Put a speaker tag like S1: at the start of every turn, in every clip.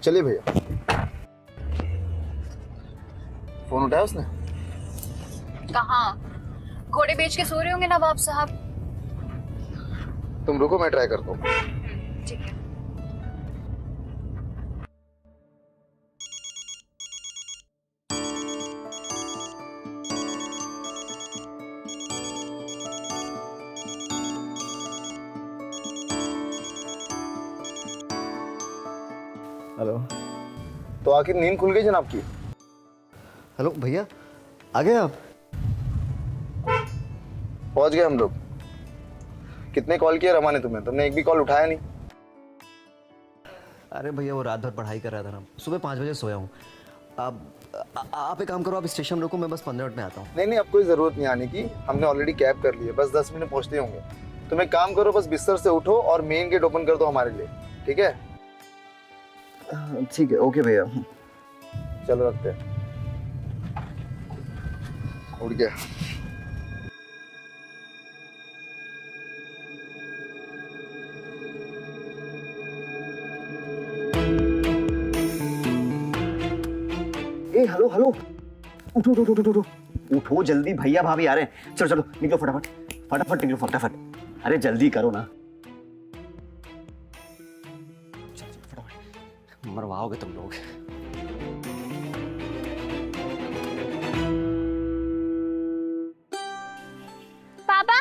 S1: चलिए भैया। फोन उठाया उसने?
S2: कहाँ? घोड़े बेच के सो रहे होंगे नवाब साहब।
S1: तुम रुको, मैं ट्राई करता हूँ।
S2: ठीक है।
S1: हेलो। तो आखिर नींद खुल गई जनाब की?
S3: हेलो भैया, आ गए आप?
S1: पहुंच गए हम लोग। कितने कॉल किए रमा ने तुम्हें? तुमने एक भी कॉल उठाया नहीं।
S3: अरे भैया वो रात भर पढ़ाई कर रहा था ना, सुबह 5 बजे सोया हूँ। आप एक काम करो, आप स्टेशन रुको, मैं बस 15 मिनट में आता हूँ।
S1: नहीं नहीं, अब कोई जरूरत नहीं आने की। हमने ऑलरेडी कैब कर ली है, बस 10 मिनट पहुंचते होंगे। तुम एक काम करो, बस बिस्तर से उठो और मेन गेट ओपन कर दो हमारे लिए, ठीक है?
S3: ठीक है, ओके भैया।
S1: चलो रखते हैं। उठ गया।
S3: ए हेलो हेलो, उठो उठो उठो उठो उठो जल्दी, भैया भाभी आ रहे हैं। चलो चलो निकलो फटाफट, फटाफट निकलो फटाफट। अरे जल्दी करो ना, फटाफट, मरवाओगे तुम लोग।
S4: पापा,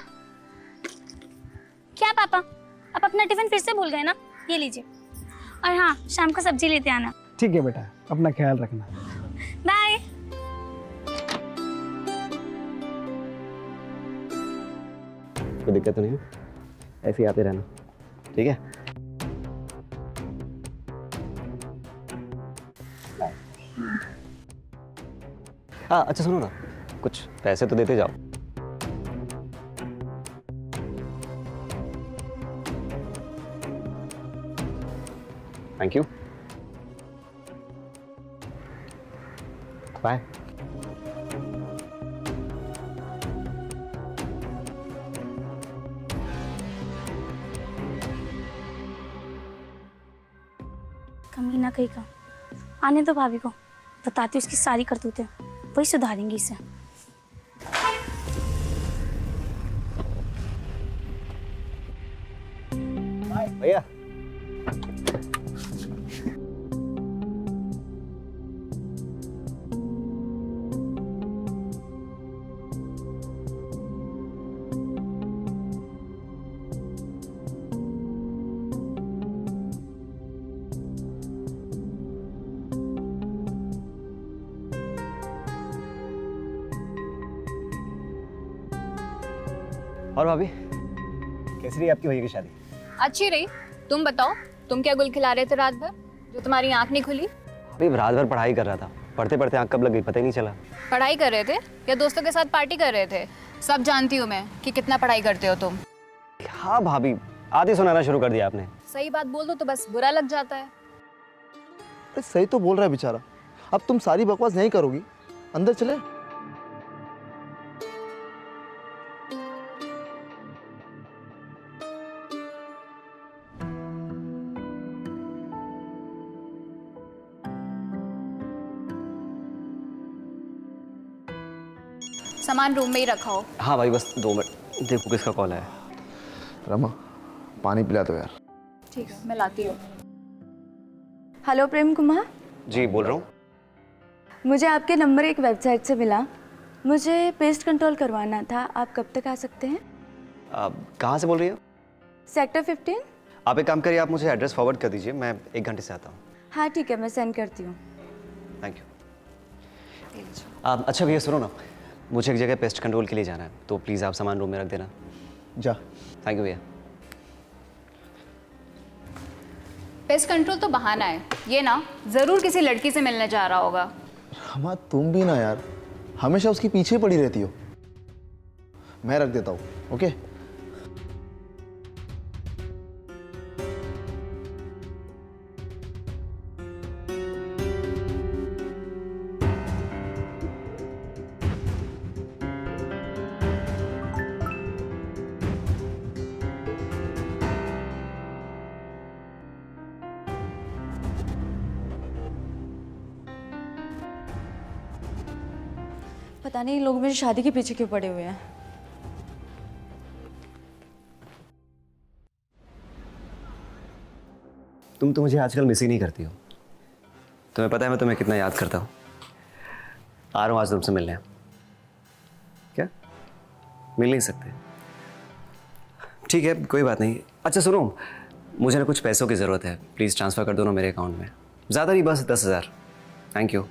S4: क्या पापा, आप अपना टिफिन फिर से भूल गए ना? ये लीजिए, और हाँ शाम को सब्जी लेते आना।
S5: ठीक है बेटा, अपना ख्याल रखना।
S4: बाय।
S3: कोई दिक्कत तो नहीं है? ऐसे ही आते रहना, ठीक है? हाँ अच्छा सुनो ना, कुछ पैसे तो देते जाओ। Thank you, bye.
S4: कमीना कहीं का, आने दो भाभी को, बताती हूँ इसकी सारी करतूतें, वही सुधारेंगी इसे।
S3: भैया और भाभी, कैसी रही आपकी भैया की शादी?
S2: अच्छी रही। तुम बताओ, तुम क्या गुल खिला रहे थे रात भर जो तुम्हारी आंख नहीं खुली?
S3: अभी रात भर पढ़ाई कर रहा था, पढ़ते पढ़ते आंख कब लग गई पता ही नहीं चला।
S2: पढ़ाई कर रहे थे या दोस्तों के साथ पार्टी कर रहे थे? सब जानती हूँ मैं कि कितना पढ़ाई करते हो तुम।
S3: हाँ भाभी, आधी सुनाना शुरू कर दिया आपने।
S2: सही बात बोल दो तो बस बुरा लग जाता है।
S1: अरे सही तो बोल रहा है बेचारा। अब तुम सारी बकवास नहीं करोगी? अंदर चले।
S2: सामान रूम में ही रखा हो।
S3: हाँ भाई बस 2 मिनट, देखो किसका कॉल है।
S1: रमा, पानी पिला दो यार।
S2: ठीक है, मैं लाती हूँ।
S6: हेलो प्रेम कुमार,
S3: जी बोल रहा हूँ।
S6: मुझे आपके नंबर एक वेबसाइट से मिला। मुझे पेस्ट कंट्रोल करवाना था, आप कब तक आ सकते हैं?
S3: आप कहाँ से बोल रही हो?
S6: सेक्टर 15।
S3: आप एक काम करिए, आप मुझे एड्रेस फॉरवर्ड कर दीजिए, मैं 1 घंटे से आता हूँ।
S6: हाँ ठीक है, मैं सेंड करती हूँ।
S3: Thank you. अच्छा भैया सुनो ना, मुझे एक जगह पेस्ट कंट्रोल के लिए जाना है, तो प्लीज़ आप सामान रूम में रख देना।
S1: जा।
S3: थैंक यू भैया।
S2: पेस्ट कंट्रोल तो बहाना है, ये ना जरूर किसी लड़की से मिलने जा रहा होगा।
S1: रमा तुम भी ना यार, हमेशा उसके पीछे पड़ी रहती हो। मैं रख देता हूँ, ओके?
S6: पता नहीं लोग मेरी शादी के पीछे क्यों पड़े हुए हैं।
S3: तुम तो मुझे आजकल मिस ही नहीं करती हो। तुम्हें पता है मैं तुम्हें कितना याद करता हूँ। आ रहा हूँ आज तुमसे मिलने। क्या मिल नहीं सकते? ठीक है, कोई बात नहीं। अच्छा सुनो, मुझे ना कुछ पैसों की ज़रूरत है, प्लीज़ ट्रांसफ़र कर दो ना मेरे अकाउंट में। ज़्यादा नहीं, बस 10,000। Thank you.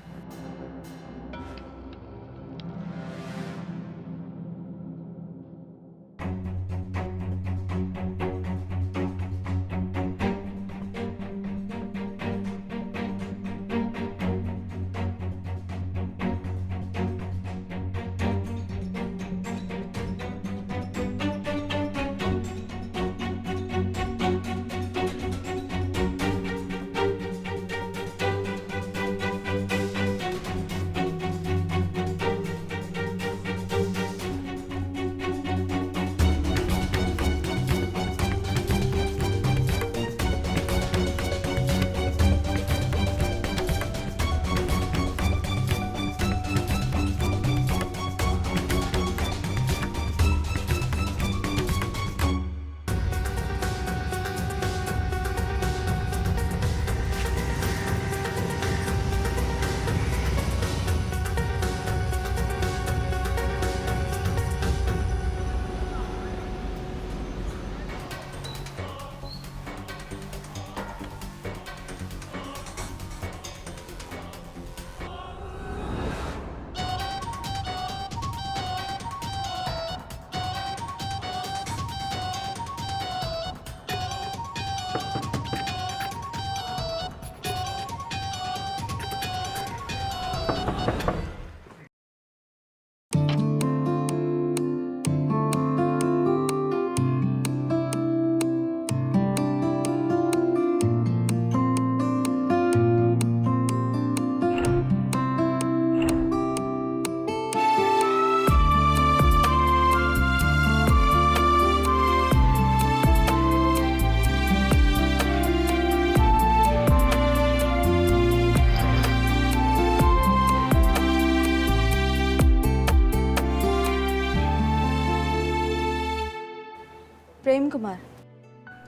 S6: प्रेम कुमार,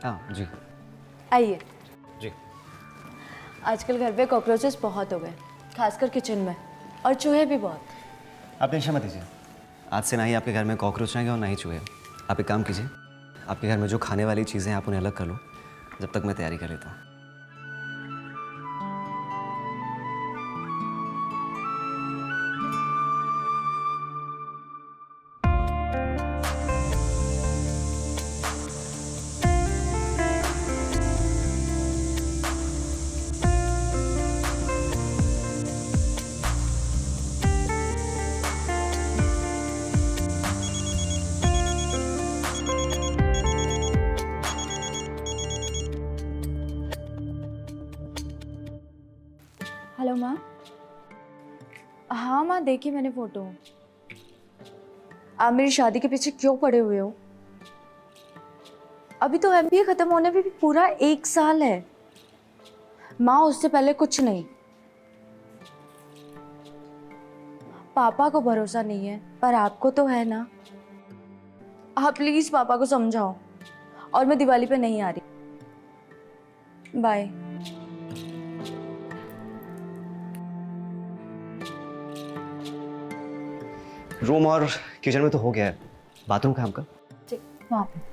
S3: हाँ जी।
S6: आइए।
S3: जी।
S6: आजकल घर पे कॉकरोचेस बहुत हो गए, खासकर किचन में, और चूहे भी बहुत।
S3: आप टेंशन मत लीजिए, आज से ना ही आपके घर में कॉकरोच रहेंगे और ना ही चूहे। आप एक काम कीजिए, आपके घर में जो खाने वाली चीज़ें हैं आप उन्हें अलग कर लो, जब तक मैं तैयारी कर लेता हूँ।
S6: हेलो माँ। हाँ माँ, देखी मैंने फोटो। आप मेरी शादी के पीछे क्यों पड़े हुए हो? अभी तो MBA खत्म होने में भी पूरा 1 साल है माँ, उससे पहले कुछ नहीं। पापा को भरोसा नहीं है, पर आपको तो है ना। आप प्लीज पापा को समझाओ, और मैं दिवाली पे नहीं आ रही। बाय।
S3: रूम और किचन में तो हो गया है, बाथरूम का आपका?
S6: वहाँ पे।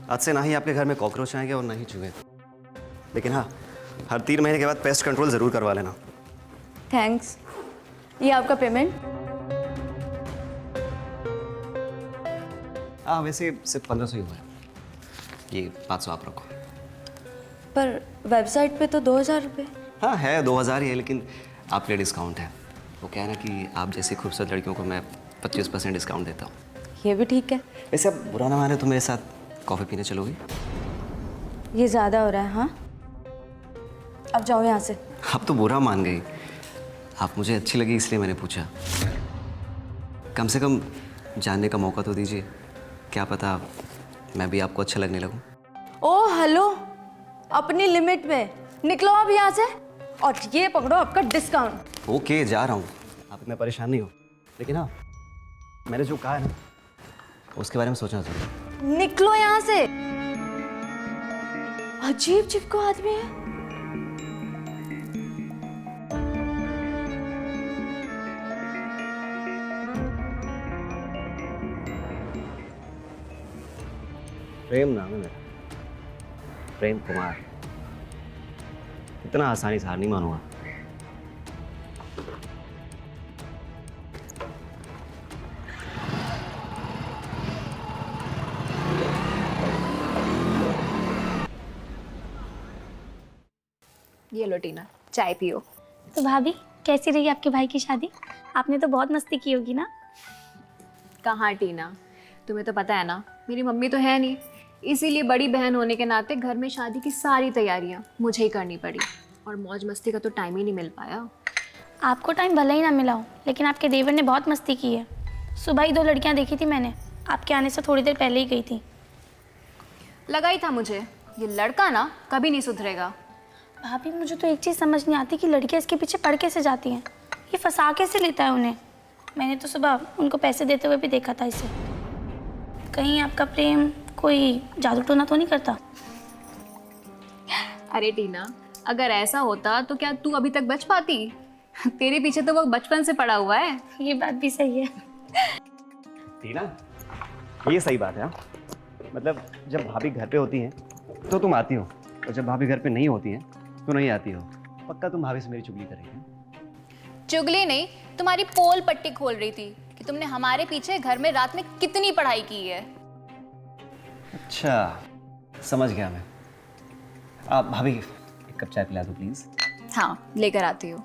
S3: आज से ना ही आपके घर में कॉकरोच आएंगे और ना ही चूहे। लेकिन हाँ, हर 3 महीने के बाद पेस्ट कंट्रोल ज़रूर करवा लेना।
S6: थैंक्स। ये आपका पेमेंट।
S3: हाँ, वैसे सिर्फ 1500 ही हुआ है। ये 500 आप रखो।
S6: पर वेबसाइट पे तो 2000 रुपये।
S3: हाँ है 2000 ही है, लेकिन आपके लिए डिस्काउंट है। वो क्या है ना कि आप जैसी खूबसूरत लड़कियों को मैं 25% डिस्काउंट देता हूँ।
S6: ये भी ठीक है।
S3: वैसे अब बुरा ना माने तो मेरे साथ कॉफ़ी पीने चलोगी?
S6: ये ज़्यादा हो रहा है। हाँ, अब जाओ यहाँ से।
S3: आप तो बुरा मान गई। आप मुझे अच्छी लगी इसलिए मैंने पूछा। कम से कम जानने का मौका तो दीजिए, क्या पता मैं भी आपको अच्छा लगने लगूं।
S6: ओ हेलो, अपनी लिमिट में निकलो अब यहाँ से, और ये पकड़ो आपका डिस्काउंट।
S3: ओके, जा रहा हूँ, आप इतना परेशान नहीं हो। लेकिन हाँ, मैंने जो कहा है ना उसके बारे में सोचना जरूर।
S6: निकलो यहाँ से। अजीब चिपको आदमी है।
S3: प्रेम नाम है मेरा, प्रेम कुमार। इतना आसानी से हार नहीं मानूंगा।
S2: ये लो टीना, चाय पियो।
S4: तो भाभी कैसी रही आपके भाई की शादी? आपने तो बहुत मस्ती की होगी ना?
S2: कहाँ टीना, तुम्हें तो पता है ना मेरी मम्मी तो है नहीं, इसीलिए बड़ी बहन होने के नाते घर में शादी की सारी तैयारियां मुझे ही करनी पड़ी और मौज मस्ती का तो टाइम ही नहीं मिल पाया।
S4: आपको टाइम भले ही ना मिला हो, लेकिन आपके देवर ने बहुत मस्ती की है। सुबह ही 2 लड़कियां देखी थी मैंने, आपके आने से थोड़ी देर पहले ही गई थी।
S2: लगा ही था मुझे, ये लड़का ना कभी नहीं सुधरेगा।
S4: भाभी मुझे तो एक चीज़ समझ नहीं आती कि लड़कियां इसके पीछे पड़ कैसे जाती हैं। ये फंसा कैसे लेता है उन्हें? मैंने तो सुबह उनको पैसे देते हुए भी देखा था इसे। कहीं आपका प्रेम कोई जादू टोना तो नहीं करता?
S2: अरे टीना, अगर ऐसा होता तो क्या तू अभी तक बच पाती? तेरे पीछे तो वो बचपन से पड़ा हुआ है।
S4: ये बात भी सही है।
S3: टीना, ये सही बात है। हाँ? मतलब जब भाभी घर पे होती हैं तो तुम आती हो, और जब भाभी घर पे नहीं होती हैं तो नहीं आती हो। पक्का तुम भाभी से मेरी चुगली करेंगे?
S2: चुगली नहीं, तुम्हारी पोल पट्टी खोल रही थी कि तुमने हमारे पीछे घर में रात में कितनी पढ़ाई की है।
S3: अच्छा, समझ गया मैं। आप भाभी एक कप चाय पिला दो प्लीज।
S2: हाँ, लेकर आती हूँ।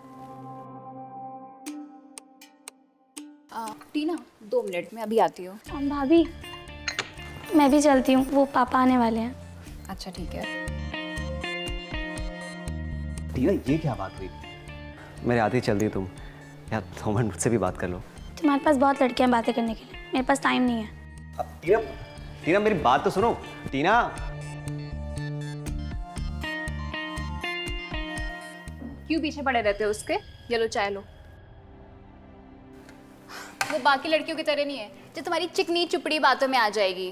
S2: टीना 2 मिनट में अभी आती हूँ।
S4: भाभी मैं भी चलती हूँ, वो पापा आने वाले हैं।
S2: अच्छा ठीक है।
S3: टीना, ये क्या बात हुई? मेरे आते ही चल दी तुम। यार 2 मिनट मुझसे भी बात कर लो।
S4: तुम्हारे पास बहुत लड़कियां बातें करने के लिए, मेरे पास टाइम नहीं है।
S3: टीना, टीना मेरी बात तो सुनो। टीना,
S2: क्यों पीछे पड़े रहते हो उसके? ये लो चाय लो। वो बाकी लड़कियों की तरह नहीं है जो तुम्हारी चिकनी चुपड़ी बातों में आ जाएगी।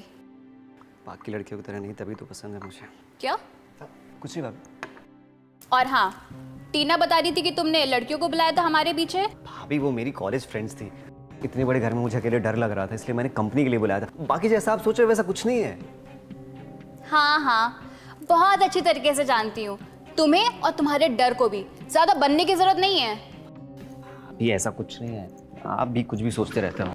S3: बाकी लड़कियों की तरह नहीं, तभी तो पसंद है मुझे।
S2: क्या?
S3: कुछ नहीं भाभी।
S2: और हाँ, टीना बता रही थी कि तुमने लड़कियों को बुलाया था हमारे पीछे।
S3: भाभी वो मेरी कॉलेज फ्रेंड्स थी। इतने बड़े घर में मुझे अकेले डर लग रहा था, इसलिए मैंने कंपनी के लिए बुलाया था। बाकी जैसा आप सोच रहे हो वैसा कुछ नहीं है।
S2: हाँ हाँ, बहुत अच्छी तरीके से जानती हूँ तुम्हें और तुम्हारे डर को भी। ज्यादा बनने की जरूरत नहीं है।
S3: अभी ऐसा कुछ नहीं है, आप भी कुछ भी सोचते रहते हो।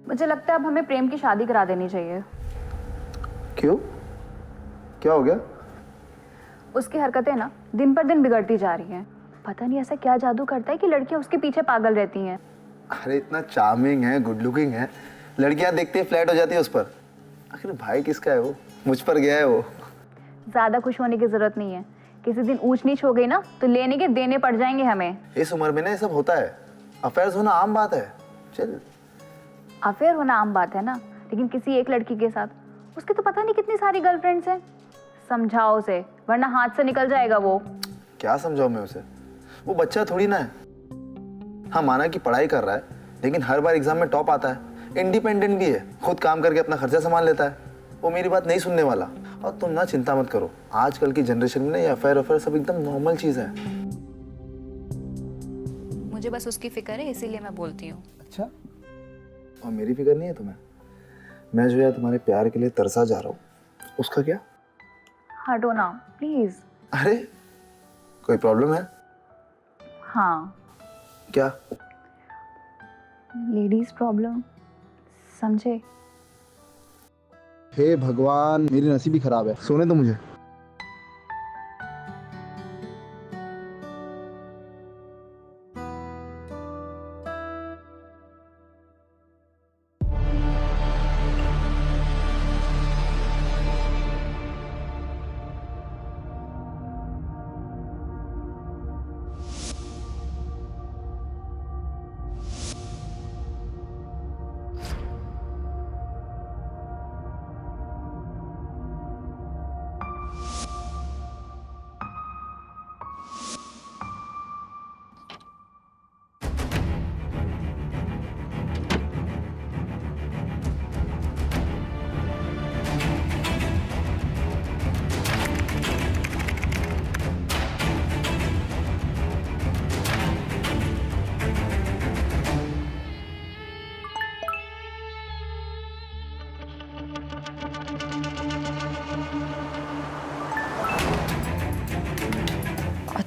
S2: मुझे लगता है अब हमें प्रेम की शादी करा देनी चाहिए।
S1: क्यों? क्या हो गया?
S2: उसकी हरकतें ना दिन पर दिन बिगड़ती जा रही हैं। पता नहीं ऐसा क्या जादू करता है कि लड़कियां उसके पीछे पागल रहती हैं।
S1: अरे इतना चार्मिंग है, गुड लुकिंग है, लड़कियां देखते ही फ्लैट हो जाती है उस पर। आखिर भाई किसका है वो? मुझ पर गया है वो।
S2: ज्यादा खुश होने की जरूरत नहीं है। किसी दिन ऊंच नीच हो गई ना तो लेने के देने पड़ जाएंगे हमें।
S1: इस उम्र में ना ये सब होता है। अफेयर्स होना आम बात है। चल,
S2: अफेयर होना आम बात है ना, लेकिन किसी एक लड़की के साथ, उसके तो पता नहीं कितनी सारी गर्लफ्रेंड्स हैं। समझाओ उसे, वरना हाथ से निकल जाएगा वो।
S1: क्या समझाऊं मैं उसे? वो बच्चा थोड़ी ना है। हाँ, माना कि पढ़ाई कर रहा है, लेकिन हर बार एग्जाम में टॉप आता है। इंडिपेंडेंट भी है, खुद काम करके अपना खर्चा संभाल लेता है। वो मेरी बात नहीं सुनने वाला। और तुम ना चिंता मत करो, आजकल की जनरेशन में ना ये अफेयर सब एकदम नॉर्मल चीज है।
S2: मुझे बस उसकी फिक्र है, इसीलिए मैं बोलती हूँ।
S1: अच्छा, और मेरी फिक्र नहीं है तुम्हें? मैं जो यार तुम्हारे प्यार के लिए तरसा जा रहा हूँ, उसका क्या?
S2: हटो ना प्लीज।
S1: अरे कोई प्रॉब्लम है?
S2: हाँ,
S1: क्या?
S2: लेडीज प्रॉब्लम, समझे?
S1: हे भगवान, मेरी नसीब ही खराब है। सोने दो मुझे।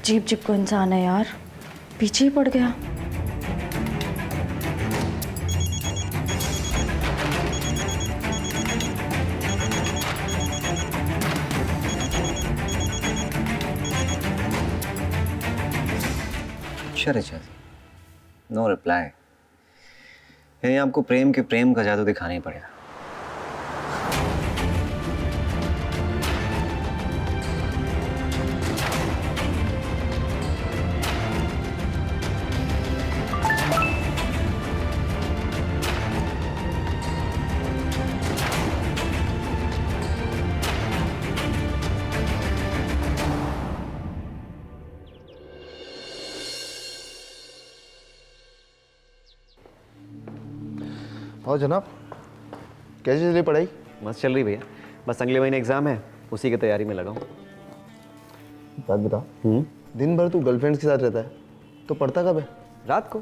S6: अजीब जिब को इंसान है यार, पीछे ही पड़ गया।
S3: अच्छा रिचा, नो रिप्लाई। यानी आपको प्रेम के प्रेम का जादू दिखाना ही पड़ेगा।
S1: और जनाब, कैसी चल रही पढ़ाई?
S3: बस चल रही भैया, बस अगले महीने एग्जाम है, उसी की तैयारी में लगा हूँ।
S1: बात बता, दिन भर तू गर्लफ्रेंड्स के साथ रहता है, तो पढ़ता कब है?
S3: रात को।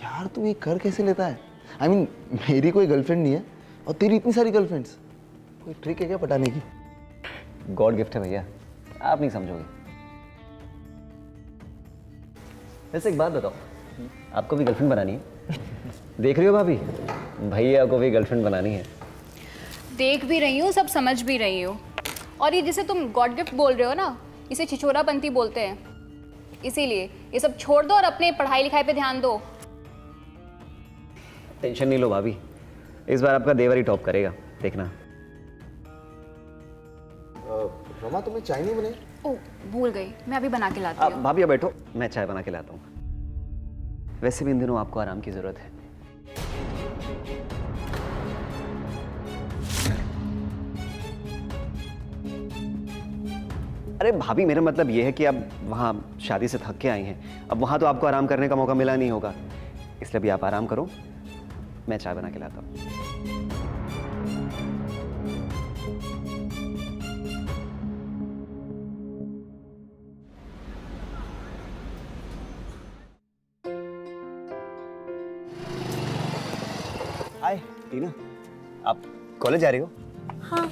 S1: यार तू ये कर कैसे लेता है? I mean, मेरी कोई गर्लफ्रेंड नहीं है और तेरी इतनी सारी गर्लफ्रेंड्स, कोई ट्रिक है क्या पटाने की?
S3: गॉड गिफ्ट है भैया, आप नहीं समझोगे। वैसे एक बात बताओ, आपको भी गर्लफ्रेंड बनानी है? देख रही हो भाभी, भैया को भी गर्लफ्रेंड बनानी है।
S2: देख भी रही हूँ, सब समझ भी रही हूँ। और ये जिसे तुम गॉड गिफ्ट बोल रहे हो ना, इसे छिछोरापंती बोलते हैं। इसीलिए ये सब छोड़ दो और अपने पढ़ाई लिखाई पे ध्यान दो।
S3: टेंशन नहीं लो भाभी, इस बार आपका देवर ही टॉप करेगा, देखना।
S1: रमा, तुम्हें चाय नहीं बनी?
S2: ओह, भूल गई, मैं अभी बना के लाती हूँ।
S3: भाभी अब बैठो, मैं चाय बना के लाता हूँ। वैसे भी इन दिनों आपको आराम की जरूरत है। अरे भाभी, मेरा मतलब ये है कि अब वहाँ शादी से थक के आई हैं, अब वहाँ तो आपको आराम करने का मौका मिला नहीं होगा, इसलिए भी आप आराम करो, मैं चाय बना के लाता हूँ। हाय टीना, आप कॉलेज जा रही हो?
S4: हाँ।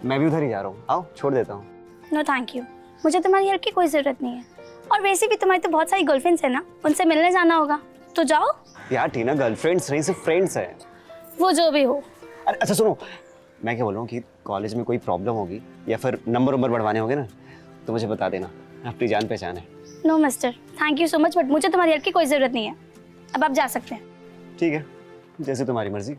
S3: मैं भी उधर ही जा रहा हूँ, आओ छोड़ देता हूँ।
S4: नो थैंक यू, मुझे तुम्हारी हेल्प की कोई ज़रूरत नहीं है। और वैसे भी तुम्हारी तो बहुत सारी गर्लफ्रेंड्स है ना, उनसे मिलने जाना होगा, तो जाओ।
S3: यार टीना, गर्लफ्रेंड्स नहीं, सिर्फ फ्रेंड्स है।
S4: वो जो भी हो।
S3: अरे अच्छा सुनो, मैं क्या बोल रहा हूँ कि कॉलेज में कोई प्रॉब्लम होगी या फिर नंबर बढ़वाने होंगे ना, तो मुझे बता देना, अपनी जान पहचान है।
S4: No mister, thank you so much, but मुझे तुम्हारी हेल्प की कोई ज़रूरत नहीं है। अब आप जा सकते हैं।
S3: ठीक है, जैसे तुम्हारी मर्जी।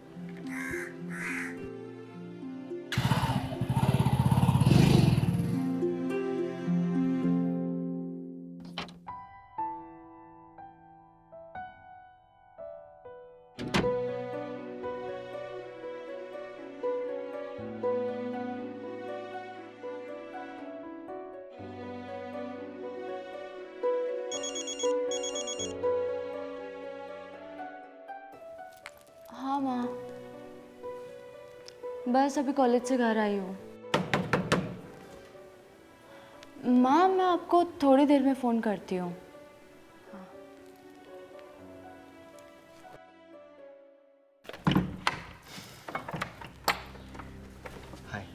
S6: हाँ माँ, बस अभी कॉलेज से घर आई हूँ। माँ, मैं आपको थोड़ी देर में फ़ोन करती हूँ।
S3: हाय।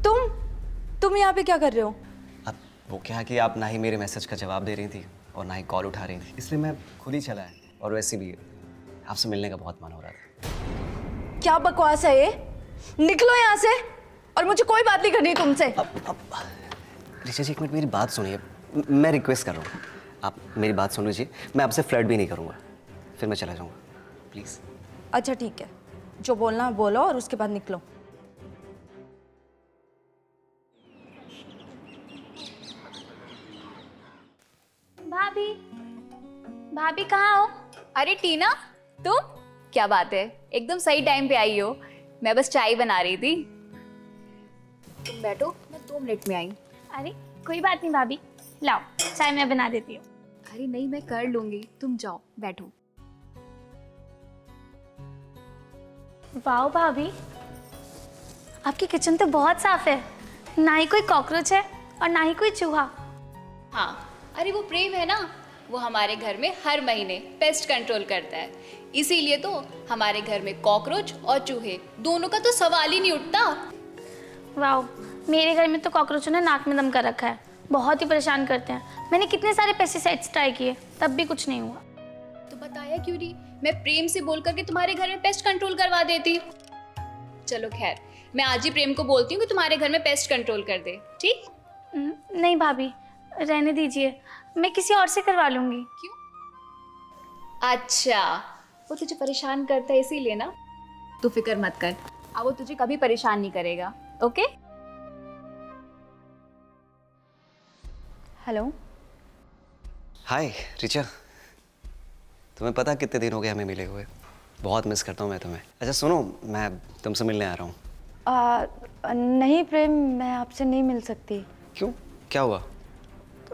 S6: तुम यहाँ पे क्या कर रहे हो?
S3: अब वो क्या कि आप ना ही मेरे मैसेज का जवाब दे रही थी और ना ही कॉल उठा रही थी, इसलिए मैं खुद ही चला है। और वैसे भी आपसे मिलने का बहुत मन हो रहा था।
S6: क्या बकवास है ये? निकलो यहाँ से, और मुझे कोई बात नहीं करनी तुमसे।
S3: ऋचा जी, एक मिनट मेरी बात सुनिए, मैं रिक्वेस्ट कर रहा हूँ, आप मेरी बात सुन लीजिए। मैं आपसे फ्लर्ट भी नहीं करूँगा, फिर मैं चला जाऊँगा, प्लीज़।
S6: अच्छा ठीक है, जो बोलना है बोलो और उसके बाद निकलो।
S4: भाभी, भाभी कहाँ हो?
S2: अरे टीना, तुम? क्या बात है, एकदम सही टाइम पे आई हो। मैं बस चाय बना रही थी। तुम बैठो, मैं 2 मिनट में आई।
S4: अरे कोई बात नहीं भाभी, लाओ चाय मैं बना देती हूँ।
S2: अरे नहीं, मैं कर लूंगी, तुम जाओ बैठो।
S4: वाह भाभी, आपकी किचन तो बहुत साफ है, ना ही कोई कॉकरोच है और ना ही कोई चूहा।
S2: हाँ, अरे वो प्रेम है ना, वो हमारे घर में हर महीने पेस्ट कंट्रोल करता है, इसीलिए तो हमारे घर में कॉकरोच और चूहे दोनों का तो सवाल ही नहीं उठता।
S4: वाह, मेरे घर में तो कॉकरोचों ने नाक में दम कर रखा है, बहुत ही परेशान करते हैं। मैंने कितने सारे पेस्टिसाइड्स ट्राई किए, तब भी कुछ नहीं हुआ।
S2: तो बताया क्यों नहीं? मैं प्रेम से बोल करके तुम्हारे घर में पेस्ट कंट्रोल करवा देती। चलो खैर, मैं आज ही प्रेम को बोलती हूँ कि तुम्हारे घर में पेस्ट कंट्रोल कर दे, ठीक?
S4: नहीं भाभी, रहने दीजिए, मैं किसी और से करवा लूँगी।
S2: क्यों? अच्छा, वो तुझे परेशान करता है इसीलिए ना? तू फिक्र मत कर, अब वो तुझे कभी परेशान नहीं करेगा, ओके?
S6: हेलो।
S3: हाय रिचा, तुम्हें पता कितने दिन हो गए हमें मिले हुए? बहुत मिस करता हूँ मैं तुम्हें। अच्छा सुनो, मैं तुमसे मिलने आ रहा हूँ।
S6: नहीं प्रेम, मैं आपसे नहीं मिल सकती।
S3: क्यों, क्या हुआ?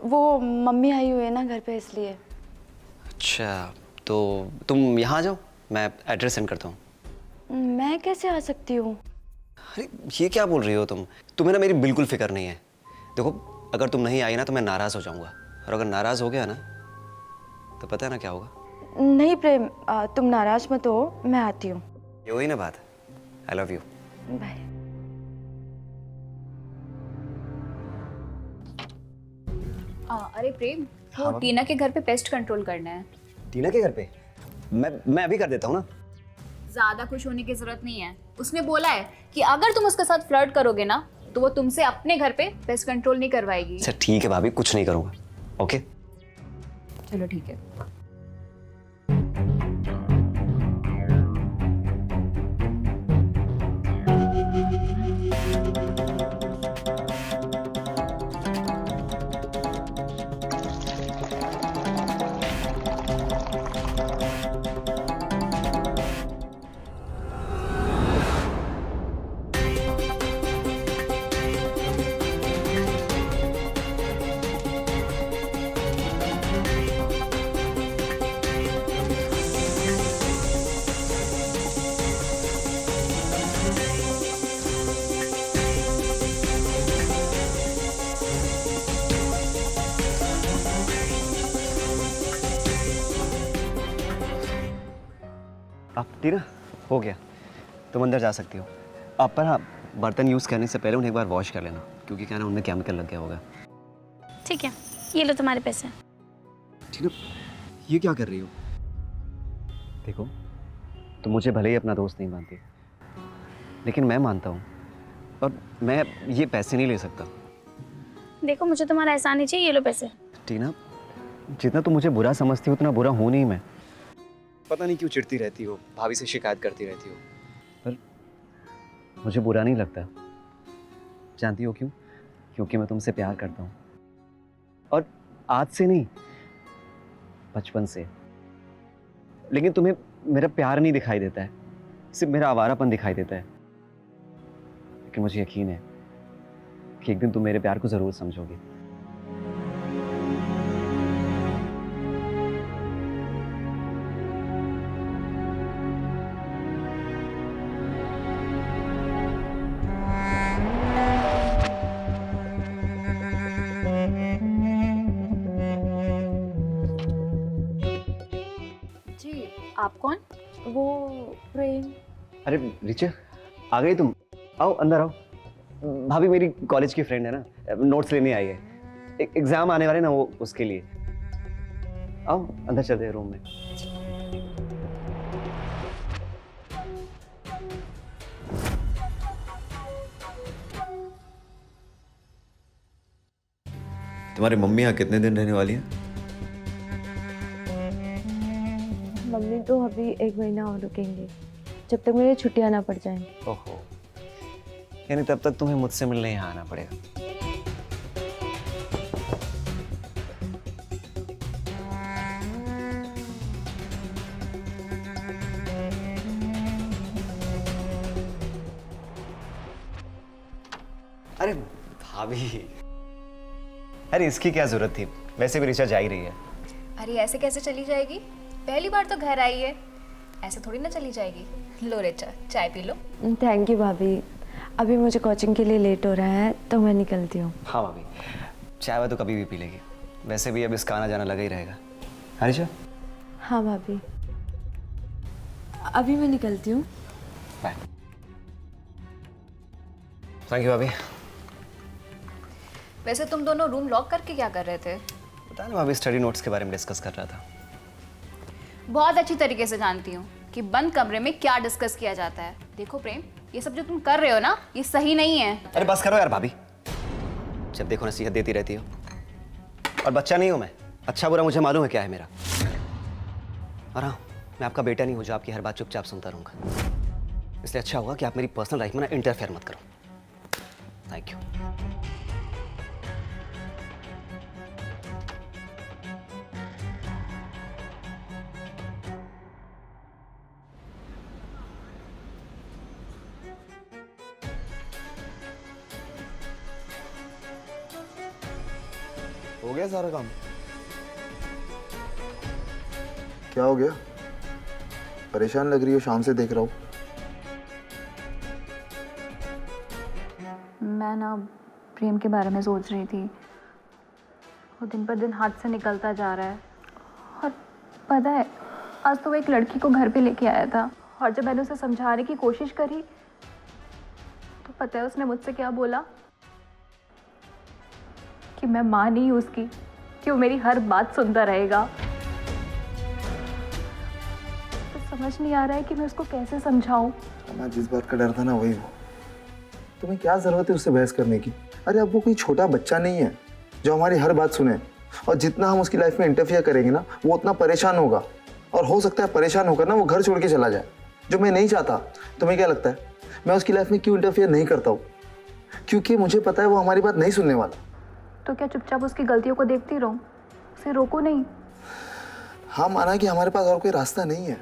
S6: वो मम्मी आई हुई है ना घर पे, इसलिए।
S3: अच्छा, तो तुम यहाँ आ जाओ, मैं एड्रेस सेंड करता हूँ।
S6: मैं कैसे आ सकती हूँ?
S3: अरे ये क्या बोल रही हो तुम? तुम्हें ना मेरी बिल्कुल फिक्र नहीं है। देखो, अगर तुम नहीं आई ना तो मैं नाराज़ हो जाऊँगा, और अगर नाराज़ हो गया ना तो पता है ना क्या होगा?
S6: नहीं प्रेम, तुम नाराज मत हो, मैं आती हूँ।
S3: ये वही ना बात। I love you.
S6: बाय।
S2: अरे प्रेम, वो टीना के घर पे पेस्ट कंट्रोल करना है।
S3: टीना के घर पे? मैं अभी कर देता हूँ ना।
S2: ज्यादा खुश होने की जरूरत नहीं है। उसने बोला है कि अगर तुम उसके साथ फ्लर्ट करोगे ना तो वो तुमसे अपने घर पे पेस्ट कंट्रोल नहीं करवाएगी।
S3: अच्छा ठीक है भाभी, कुछ नहीं करूँगा। ओके
S2: चलो ठीक है।
S3: आप टीना, हो गया, तुम अंदर जा सकती हो। आप पर हाँ, बर्तन यूज़ करने से पहले उन्हें एक बार वॉश कर लेना, क्योंकि क्या ना उनमें केमिकल लग गया होगा।
S4: ठीक है, ये लो तुम्हारे पैसे।
S3: टीना, ये क्या कर रही हो? देखो, तुम मुझे भले ही अपना दोस्त नहीं मानती, लेकिन मैं मानता हूँ, और मैं ये पैसे नहीं ले सकता।
S4: देखो, मुझे तुम्हारा एहसान नहीं चाहिए, ये लो पैसे।
S3: टीना, जितना तुम मुझे बुरा समझती हो उतना बुरा हूँ नहीं मैं। पता नहीं क्यों चिढ़ती रहती हो, भाभी से शिकायत करती रहती हो, पर मुझे बुरा नहीं लगता। जानती हो क्यों? क्योंकि मैं तुमसे प्यार करता हूँ, और आज से नहीं, बचपन से। लेकिन तुम्हें मेरा प्यार नहीं दिखाई देता है, सिर्फ मेरा आवारापन दिखाई देता है। लेकिन मुझे यकीन है कि एक दिन तुम मेरे प्यार को जरूर समझोगी।
S2: जी, आप कौन?
S6: वो प्रेम।
S3: अरे रिचा, आ गई तुम? आओ अंदर आओ। भाभी मेरी कॉलेज की फ्रेंड है ना, नोट्स लेने आई है। एग्जाम आने वाले ना, वो उसके लिए। आओ अंदर चलते हैं रूम में।
S7: तुम्हारी मम्मी यहाँ कितने दिन रहने वाली है?
S6: मम्मी तो अभी 1 महीना और रुकेंगे, जब तक मेरी छुट्टियां ना पड़ जाएं।
S3: ओहो, यानी तब तक तुम्हें मुझसे मिलने यहाँ आना पड़ेगा। अरे भाभी, अरे इसकी क्या जरूरत थी? वैसे भी रिचा जा ही रही है।
S2: अरे ऐसे कैसे चली जाएगी? पहली बार तो घर आई है, ऐसे थोड़ी ना चली जाएगी। लो रेचा, चाय पी लो।
S6: थैंक यू भाभी, अभी मुझे कोचिंग के लिए लेट हो रहा है तो मैं निकलती हूँ।
S3: हाँ भाभी, चाय वाय तो कभी भी पी लेगी, वैसे भी अब इसका आना जाना लगा ही रहेगा। हरीशा?
S6: हाँ भाभी, अभी मैं निकलती हूँ।
S3: बाय। थैंक यू भाभी।
S2: वैसे तुम दोनों रूम लॉक करके क्या कर रहे थे?
S3: पता नहीं, मैं अभी स्टडी नोट्स के बारे में डिस्कस कर रहा था।
S2: बहुत अच्छी तरीके से जानती हूँ कि बंद कमरे में क्या डिस्कस किया जाता है। देखो प्रेम, ये सब जो तुम कर रहे हो ना, ये सही नहीं है।
S3: अरे बस करो यार भाभी, जब देखो नसीहत देती रहती हो। और बच्चा नहीं हूं मैं, अच्छा बुरा मुझे मालूम है क्या है मेरा। और हाँ, मैं आपका बेटा नहीं हूं जो आपकी हर बात चुपचाप सुनता रहूंगा। इसलिए अच्छा होगा कि आप मेरी पर्सनल लाइफ में ना इंटरफेयर मत करो। Thank you.
S1: हो गया सारा काम? क्या हो गया? परेशान लग रही हो, शाम से देख रहा हूँ।
S2: मैं ना प्रेम के बारे में सोच रही थी। वो दिन पर दिन हाथ से निकलता जा रहा है। और पता है, आज तो वो एक लड़की को घर पे लेके आया था, और जब मैंने उसे समझाने की कोशिश करी तो पता है उसने मुझसे क्या बोला? कि मैं माँ नहीं हूँ उसकी, कि वो मेरी हर बात सुनता रहेगा। तो समझ नहीं आ रहा है कि मैं उसको कैसे समझाऊं।
S1: मैं जिस बात का डर था ना, वही वो। तुम्हें क्या जरूरत है उससे बहस करने की? अरे अब वो कोई छोटा बच्चा नहीं है जो हमारी हर बात सुने। और जितना हम उसकी लाइफ में इंटरफियर करेंगे ना, वो उतना परेशान होगा। और हो सकता है परेशान होकर ना वो घर छोड़ के चला जाए, जो मैं नहीं चाहता। तुम्हें क्या लगता है मैं उसकी लाइफ में क्यों इंटरफियर नहीं करता हूँ? क्योंकि मुझे पता है वो हमारी बात नहीं सुनने वाला।
S2: तो क्या चुपचाप उसकी गलतियों को देखती रहूं, उसे रोको नहीं?
S1: हाँ, माना कि हमारे पास और कोई रास्ता नहीं है,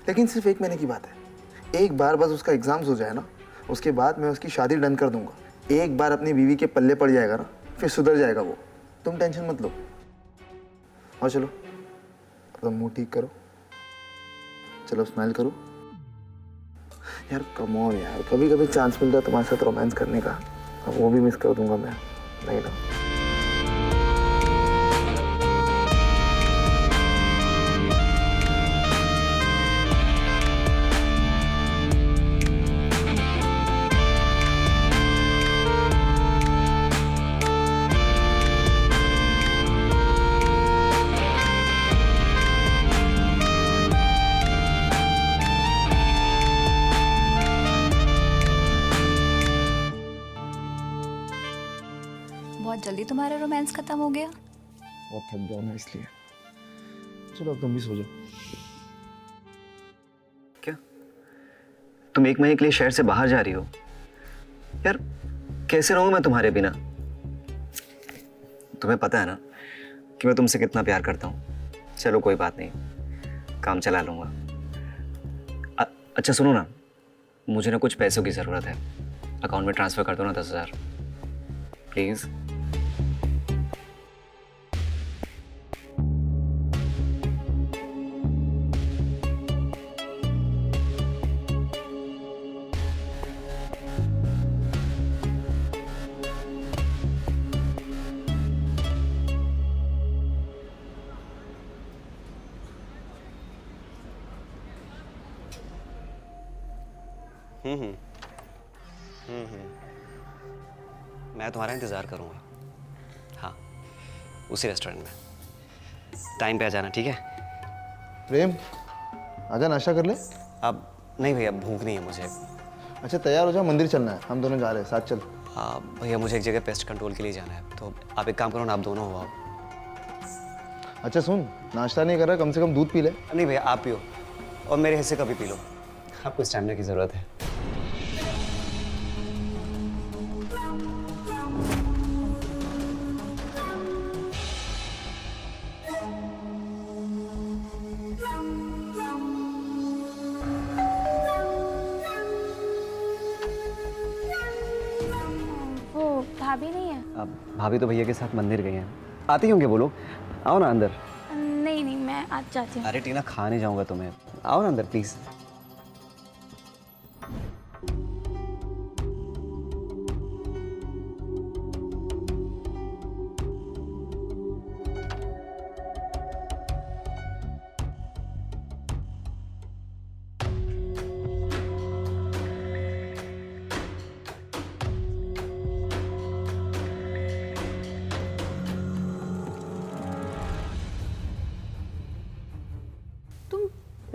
S1: लेकिन सिर्फ 1 महीने की बात है। एक बार बस उसका एग्जाम्स हो जाए ना, उसके बाद मैं उसकी शादी डन कर दूंगा। एक बार अपनी बीवी के पल्ले पड़ जाएगा ना, फिर सुधर जाएगा वो। तुम टेंशन मत लो। और चलो अपना मुंह ठीक करो, चलो स्माइल करो। यार कम ऑन यार, कभी कभी चांस मिलता है तुम्हारे साथ रोमांस करने का, अब वो भी मिस कर दूंगा मैं, नहीं ना?
S2: बहुत जल्दी तुम्हारा रोमांस खत्म हो गया।
S1: बहुत थक गया मैं इसलिए। चलो अब तुम भी सो जाओ।
S3: क्या तुम 1 महीने के लिए शहर से बाहर जा रही हो? यार कैसे रहूंगा मैं तुम्हारे बिना? तुम्हें पता है ना कि मैं तुमसे कितना प्यार करता हूँ। चलो कोई बात नहीं, काम चला लूंगा। अच्छा सुनो ना, मुझे ना कुछ पैसों की ज़रूरत है। अकाउंट में ट्रांसफ़र कर दो ना 10,000 प्लीज़। मैं तुम्हारा इंतज़ार करूँगा। हाँ, उसी रेस्टोरेंट में। टाइम पे आ जाना, ठीक है?
S1: प्रेम, आजा नाश्ता कर ले।
S3: अब नहीं भैया, भूख नहीं है मुझे।
S1: अच्छा तैयार हो जा, मंदिर चलना है, हम दोनों जा रहे हैं, साथ चल।
S3: हाँ भैया, मुझे एक जगह पेस्ट कंट्रोल के लिए जाना है, तो आप एक काम करो ना, आप दोनों हो आओ।
S1: अच्छा सुन, नाश्ता नहीं कर रहा, कम से कम दूध पी ले।
S3: नहीं भैया, आप पियो और मेरे हिस्से का भी पी लो। आपको स्टैमिना की ज़रूरत है।
S4: वो भाभी नहीं है?
S3: अब भाभी तो भैया के साथ मंदिर गए हैं, आती होंगे वो लोग। आओ ना अंदर।
S4: नहीं नहीं, मैं आज जाती हूँ।
S3: अरे टीना, खा नहीं जाऊंगा तुम्हें, आओ ना अंदर प्लीज़।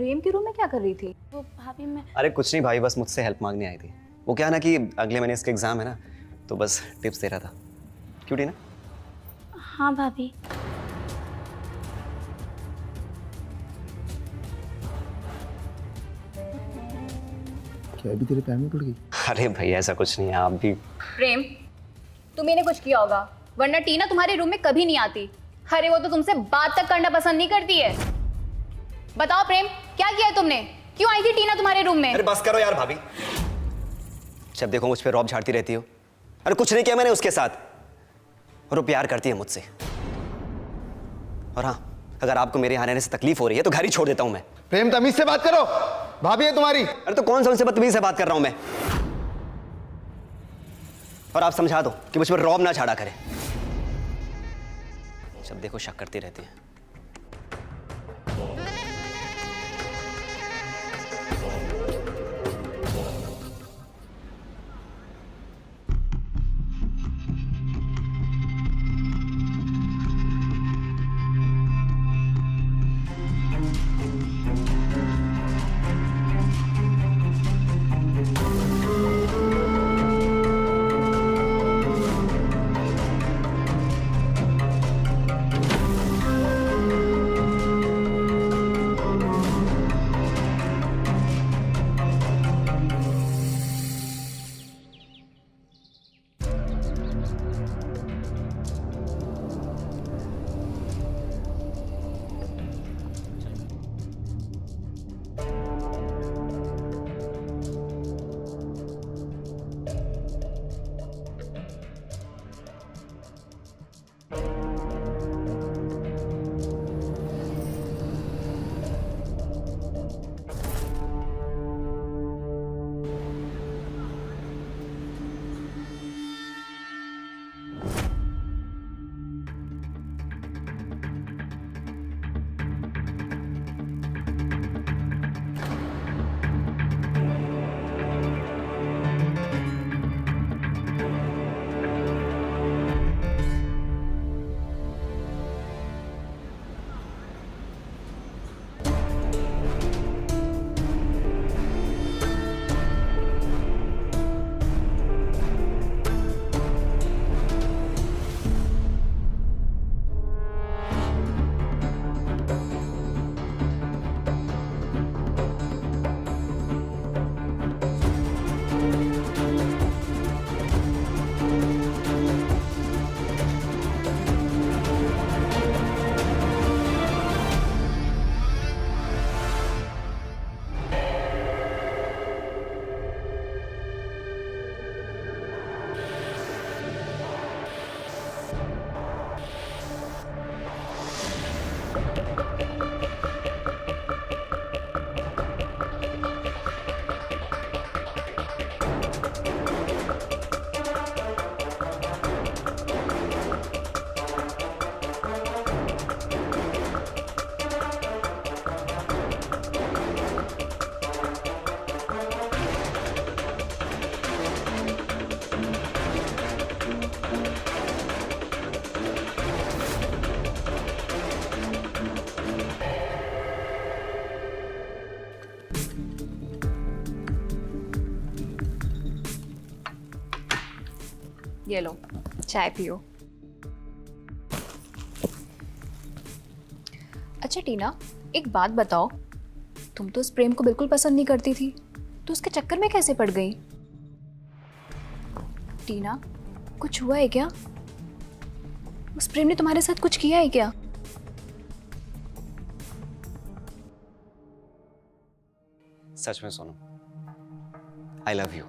S2: प्रेम के रूम में क्या कर रही थी?
S4: वो भाभी मैं
S3: अरे कुछ नहीं भाई, बस मुझसे हेल्प मांगने आई थी। वो क्या है ना कि अगले महीने इसके एग्जाम है ना, तो बस टिप्स दे रहा था। क्यों टीना?
S4: हाँ भाभी।
S1: क्या अभी तेरे पैर में पड़ गई?
S3: अरे भाई ऐसा कुछ नहीं है, आप भी।
S2: प्रेम, तुम्ही ने कुछ किया होगा, वरना टीना तुम्हारे रूम में कभी नहीं आती। अरे वो तो तुमसे बात तक करना पसंद नहीं करती है। बताओ प्रेम, क्या किया है तुमने? क्यों आई थी टीना तुम्हारे रूम में?
S3: अरे बस करो यार भाभी, जब देखो मुझ पे रौब झाड़ती रहती हो। अरे कुछ नहीं किया मैंने उसके साथ, और वो प्यार करती है मुझसे। और हाँ, अगर आपको मेरे यहाँ रहने से तकलीफ हो रही है तो घर ही छोड़ देता हूं मैं।
S1: प्रेम, तमीज से बात करो, भाभी है तुम्हारी।
S3: अरे तो कौन सा उनसे बदतमीजी से बात कर रहा हूं मैं? और आप समझा दो कि मुझ पर रौब ना झाड़ा करे। जब देखो शक करती रहती है।
S2: ये लो, चाय पियो। अच्छा टीना, एक बात बताओ, तुम तो उस प्रेम को बिल्कुल पसंद नहीं करती थी, तो उसके चक्कर में कैसे पड़ गई? टीना, कुछ हुआ है क्या? उस प्रेम ने तुम्हारे साथ कुछ किया है क्या?
S3: सच में सोनू, आई लव यू।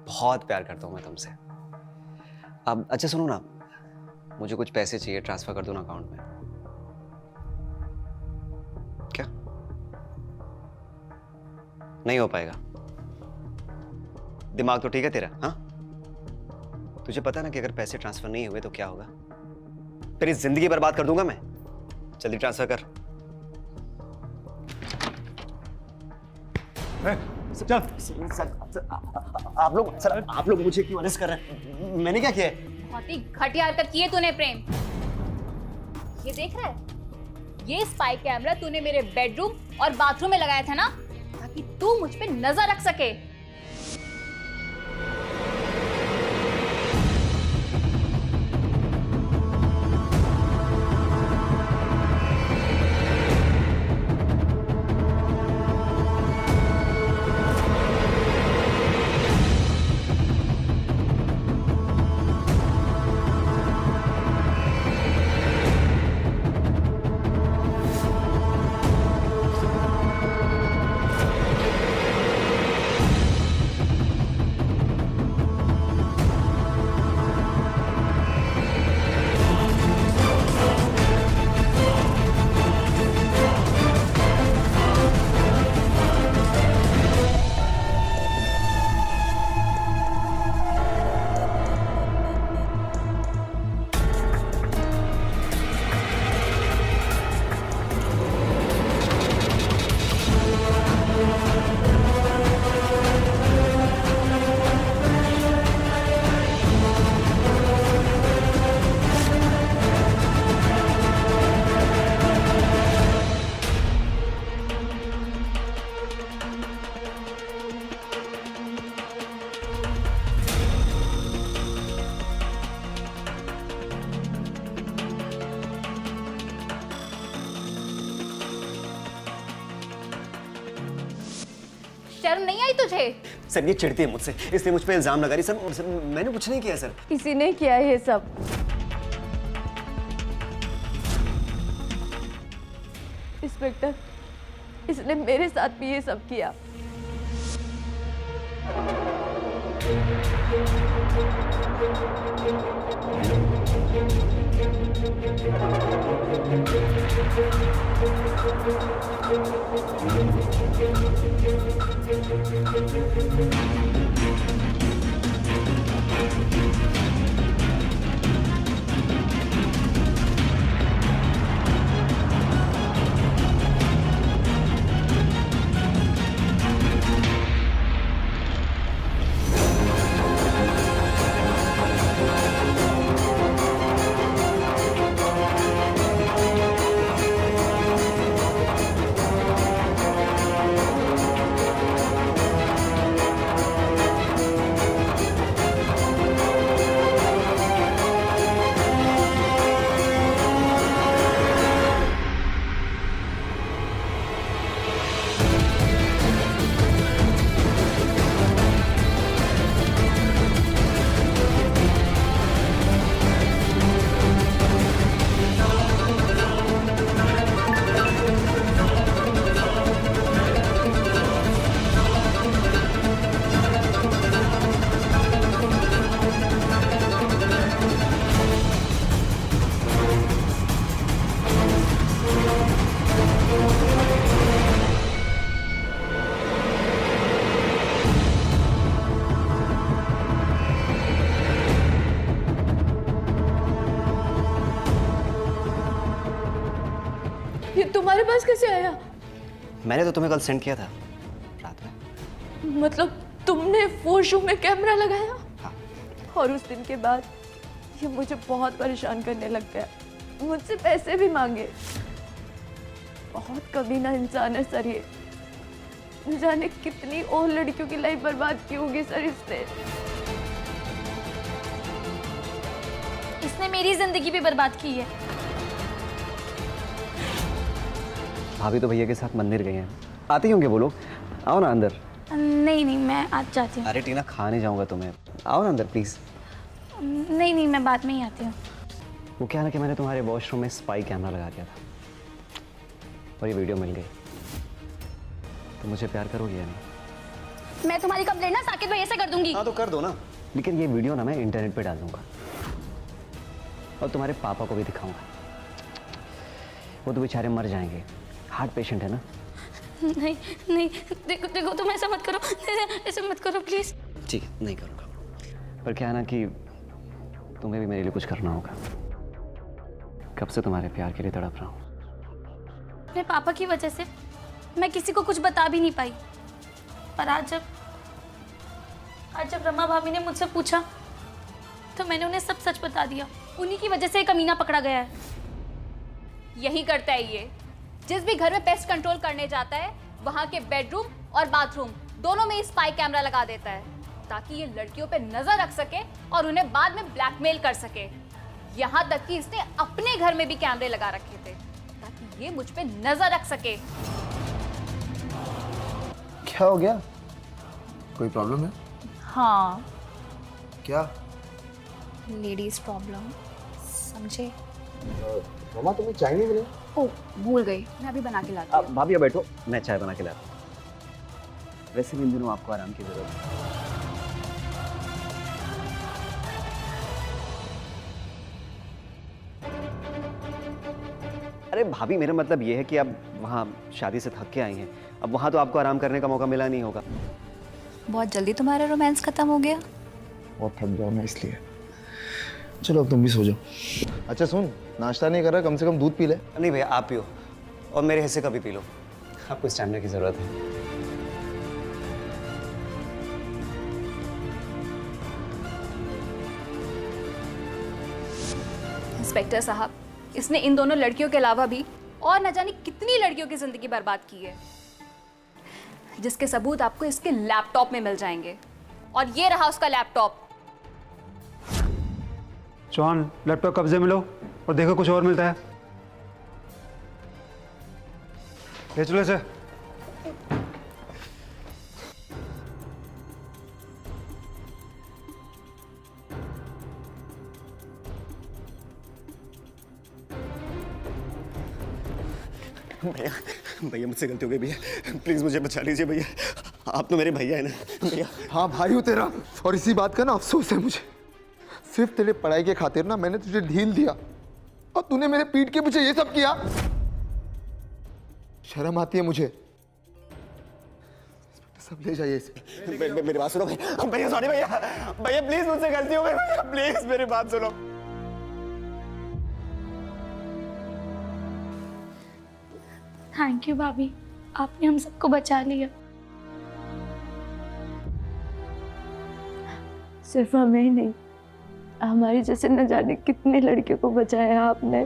S3: बहुत प्यार करता हूं मैं तुमसे। अब अच्छा सुनो ना, मुझे कुछ पैसे चाहिए, ट्रांसफर कर दो ना अकाउंट में। क्या नहीं हो पाएगा? दिमाग तो ठीक है तेरा? हाँ, तुझे पता ना कि अगर पैसे ट्रांसफर नहीं हुए तो क्या होगा? तेरी जिंदगी बर्बाद कर दूंगा मैं। जल्दी ट्रांसफर कर। आप लोग मुझे क्यों अरेस्ट कर रहे हैं? मैंने क्या किया है?
S2: बहुत ही घटिया हरकत की है तूने प्रेम। ये देख रहा है, ये स्पाई कैमरा तूने मेरे बेडरूम और बाथरूम में लगाया था ना, ताकि तू मुझ पे नजर रख सके। शर्म नहीं आई तुझे?
S3: सर ये चिढ़ती है मुझसे, इसलिए मुझ पे इल्जाम लगा रही। सर मैंने कुछ नहीं किया सर।
S6: किसी ने किया ये सब। इंस्पेक्टर, इसने मेरे साथ भी ये सब किया। ये तुम्हारे पास कैसे आया?
S3: मैंने तो तुम्हें कल सेंड किया था रात में।
S6: मतलब तुमने वॉशरूम में कैमरा लगाया?
S3: हाँ।
S6: और उस दिन के बाद ये मुझे बहुत परेशान करने लग गया, मुझसे पैसे भी मांगे। बहुत कमीना इंसान है सर ये। न जाने कितनी और लड़कियों की लाइफ बर्बाद की होगी सर इसने।
S4: इसने मेरी जिंदगी भी बर्बाद की है।
S3: भाभी तो भैया के साथ मंदिर गए हैं, आते ही होंगे वो लोग। आओ ना अंदर।
S4: नहीं नहीं, मैं आज जाती हूँ।
S3: अरे टीना, खा नहीं जाऊंगा तुम्हें, आओ ना अंदर प्लीज।
S4: नहीं नहीं, मैं बाद में ही आती हूँ।
S3: वो क्या है ना कि मैंने तुम्हारे वॉशरूम में स्पाई कैमरा लगा दिया था और ये वीडियो मिल गई। तो मुझे प्यार करोगी या नहीं?
S4: मैं तुम्हारी कंप्लेंट ना साकिब भैया से कर दूंगी।
S3: हाँ तो कर दो ना, लेकिन ये वीडियो ना मैं इंटरनेट पे डाल दूंगा और तुम्हारे पापा को भी दिखाऊंगा। वो तो बेचारे मर जाएंगे, हार्ट पेशेंट है ना।
S4: नहीं नहीं, देखो देखो, तुम ऐसा मत करो, ऐसा मत करो प्लीज।
S3: ठीक है, नहीं करूँगा। पर क्या है ना कि तुम्हें भी मेरे लिए कुछ करना होगा। कब से तुम्हारे प्यार के लिए तड़प रहा हूँ।
S4: मेरे पापा की वजह से मैं किसी को कुछ बता भी नहीं पाई, पर आज जब रमा भाभी ने मुझसे पूछा तो मैंने उन्हें सब सच बता दिया। उन्हीं की वजह से ये कमीना पकड़ा गया है।
S8: यही करता है ये। जिस भी घर में पेस्ट कंट्रोल करने जाता है वहां के बेडरूम और बाथरूम दोनों में स्पाई कैमरा लगा देता है ताकि ये लड़कियों पे नजर रख सके और उन्हें बाद में ब्लैकमेल कर सके। यहाँ तक कि इसने अपने घर में भी कैमरे लगा रखे थे ताकि ये मुझ पे नजर रख सके।
S1: क्या हो गया? कोई प्रॉब्लम है?
S2: हाँ,
S1: क्या?
S2: लेडीज प्रॉब्लम, समझे?
S1: मामा तुम्हें चाय नहीं मिले?
S2: ओ, भूल गई, मैं अभी बना के लाती हूँ।
S3: भाभी बैठो, मैं चाय बना के लाता हूँ। वैसे भी इन दिनों आपको आराम की जरूरत है। अरे भाभी, मेरा मतलब ये है कि अब वहाँ शादी से थक के आई हैं, अब वहाँ तो आपको आराम करने का मौका मिला नहीं होगा।
S2: बहुत जल्दी तुम्हारा रोमांस खत्म हो गया।
S1: बहुत थक जाओ मैं इसलिए। चलो अब तुम भी सो जाओ। अच्छा सुन, नाश्ता नहीं कर रहा, कम से कम दूध पी ले।
S3: नहीं भैया, आप पियो और मेरे हिस्से का भी पी लो, आपको स्टैमिना की जरूरत है।
S8: इंस्पेक्टर साहब, इसने इन दोनों लड़कियों के अलावा भी और न जाने कितनी लड़कियों की जिंदगी बर्बाद की है, जिसके सबूत आपको इसके लैपटॉप में मिल जाएंगे। और ये रहा उसका लैपटॉप।
S5: चौहान, लैपटॉप कब्जे में लो और देखो कुछ और मिलता है। ले चलो इसे।
S3: भैया भैया, मुझसे गलती हो गई भैया, प्लीज मुझे बचा लीजिए भैया, आप तो मेरे भैया है ना भैया।
S1: हाँ भाई हूँ तेरा, और इसी बात का ना अफसोस है मुझे। सिर्फ तेरे पढ़ाई के खातिर ना मैंने तुझे ढील दिया और तूने मेरे पीठ के पीछे ये सब किया। शर्म आती है मुझे। सब ले जाइए इसे।
S3: मेरी बात सुनो भैया, भैया सॉरी भैया, भैया प्लीज मुझसे गलती हो गई भैया, प्लीज मेरी बात सुनो।
S4: थैंक यू भाभी, आपने हम सबको बचा लिया।
S6: सिर्फ हमें ही नहीं, हमारी जैसे न जाने कितने लड़कियों को बचाया आपने।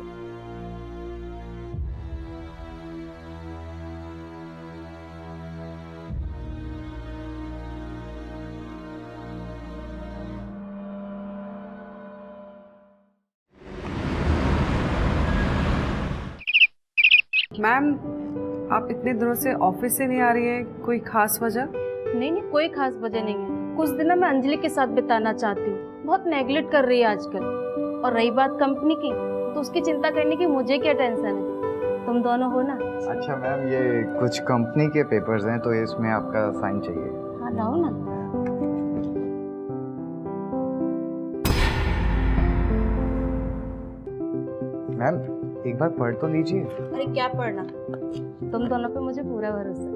S9: मैम, आप इतने दिनों से ऑफिस से नहीं आ रही हैं, कोई खास वजह?
S10: नहीं नहीं, कोई खास वजह नहीं है। कुछ दिन ना मैं अंजलि के साथ बिताना चाहती हूँ, बहुत नेगलेक्ट कर रही है आजकल। और रही बात कंपनी की, तो उसकी चिंता करने की मुझे क्या टेंशन है, तुम दोनों हो ना।
S11: अच्छा मैम, ये कुछ कंपनी के पेपर्स हैं तो इसमें आपका साइन चाहिए।
S10: हाँ लाओ ना।
S11: मैम एक बार पढ़ तो लीजिए।
S10: अरे क्या पढ़ना, तुम दोनों पे मुझे पूरा भरोसा है।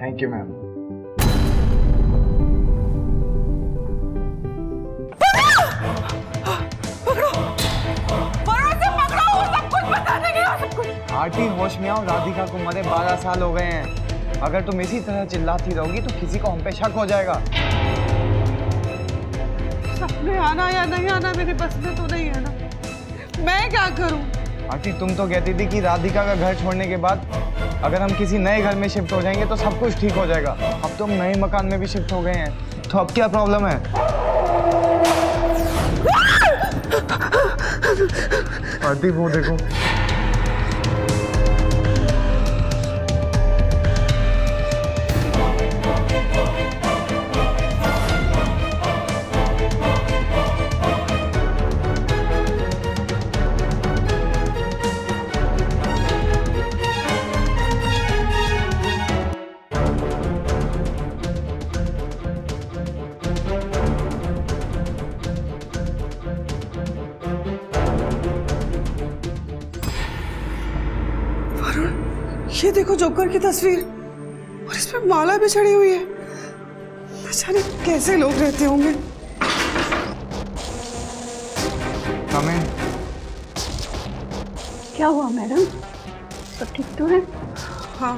S11: Thank you ma'am. आंटी होश में आओ, राधिका को मरे 12 साल हो गए हैं। अगर तुम इसी तरह चिल्लाती रहोगी तो किसी को हम पे शक हो जाएगा।
S9: सपने आना या नहीं आना मेरे बस में तो नहीं है ना, मैं क्या करूं?
S11: आंटी तुम तो कहती थी कि राधिका का घर छोड़ने के बाद अगर हम किसी नए घर में शिफ्ट हो जाएंगे तो सब कुछ ठीक हो जाएगा। अब तो हम नए मकान में भी शिफ्ट हो गए हैं, तो अब क्या प्रॉब्लम है? आंटी वो देखो।
S9: ये देखो जोकर की तस्वीर, और इसमें माला भी चढ़ी हुई है। न जाने कैसे लोग रहते होंगे।
S11: कम इन।
S6: क्या हुआ मैडम, सब ठीक तो है?
S9: हाँ,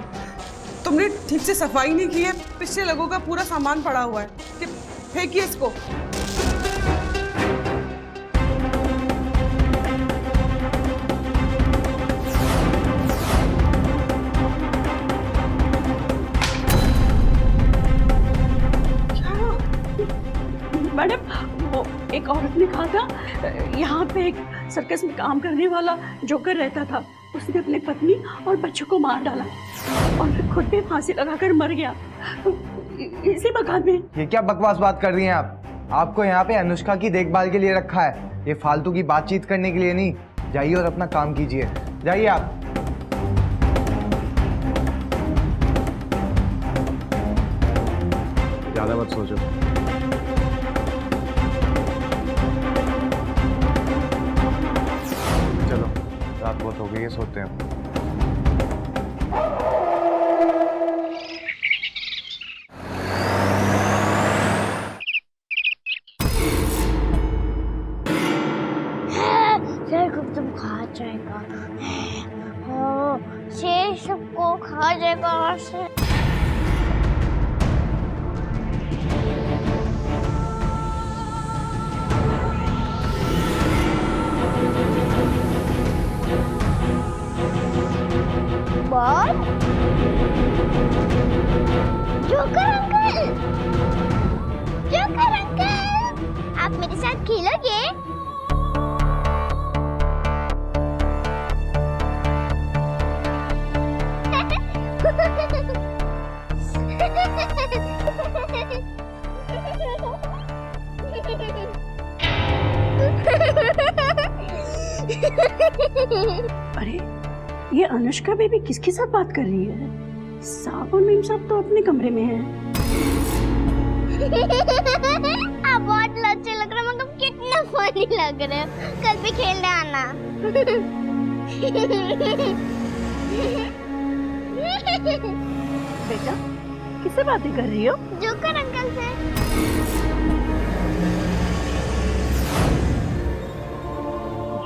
S9: तुमने ठीक से सफाई नहीं की है, पिछले लोगों का पूरा सामान पड़ा हुआ है। फेंकिए इसको। एक औरत ने कहा था यहाँ पे एक सर्कस में काम करने वाला जोकर रहता था, उसने अपनी पत्नी और बच्चों को मार डाला और फिर खुद भी फांसी लगाकर मर गया इसी मकान में।
S11: ये क्या बकवास बात कर रही हैं आप? आपको यहाँ पे अनुष्का की देखभाल के लिए रखा है, ये फालतू की बातचीत करने के लिए नहीं। जाइए और अपना काम कीजिए, जाइए आप।
S5: ज़्यादा मत सोचो।
S11: चलो रात बहुत हो गई है, सोते हैं।
S4: तुम खा जाएगा, हाँ शेर सबको खा जाएगा। Bob, joker uncle, joker uncle, आप मेरे साथ खेलोगे?
S9: अरे ये अनुष्का बेबी किसके साथ बात कर रही है? साहब और मीम साहब तो अपने कमरे में हैं।
S4: आप बहुत अच्छे लग रहे हो, मतलब कितना फनी लग रहे हो। कल भी खेलने आना।
S9: बेटा किससे बातें कर रही हो?
S4: जोकर अंकल से।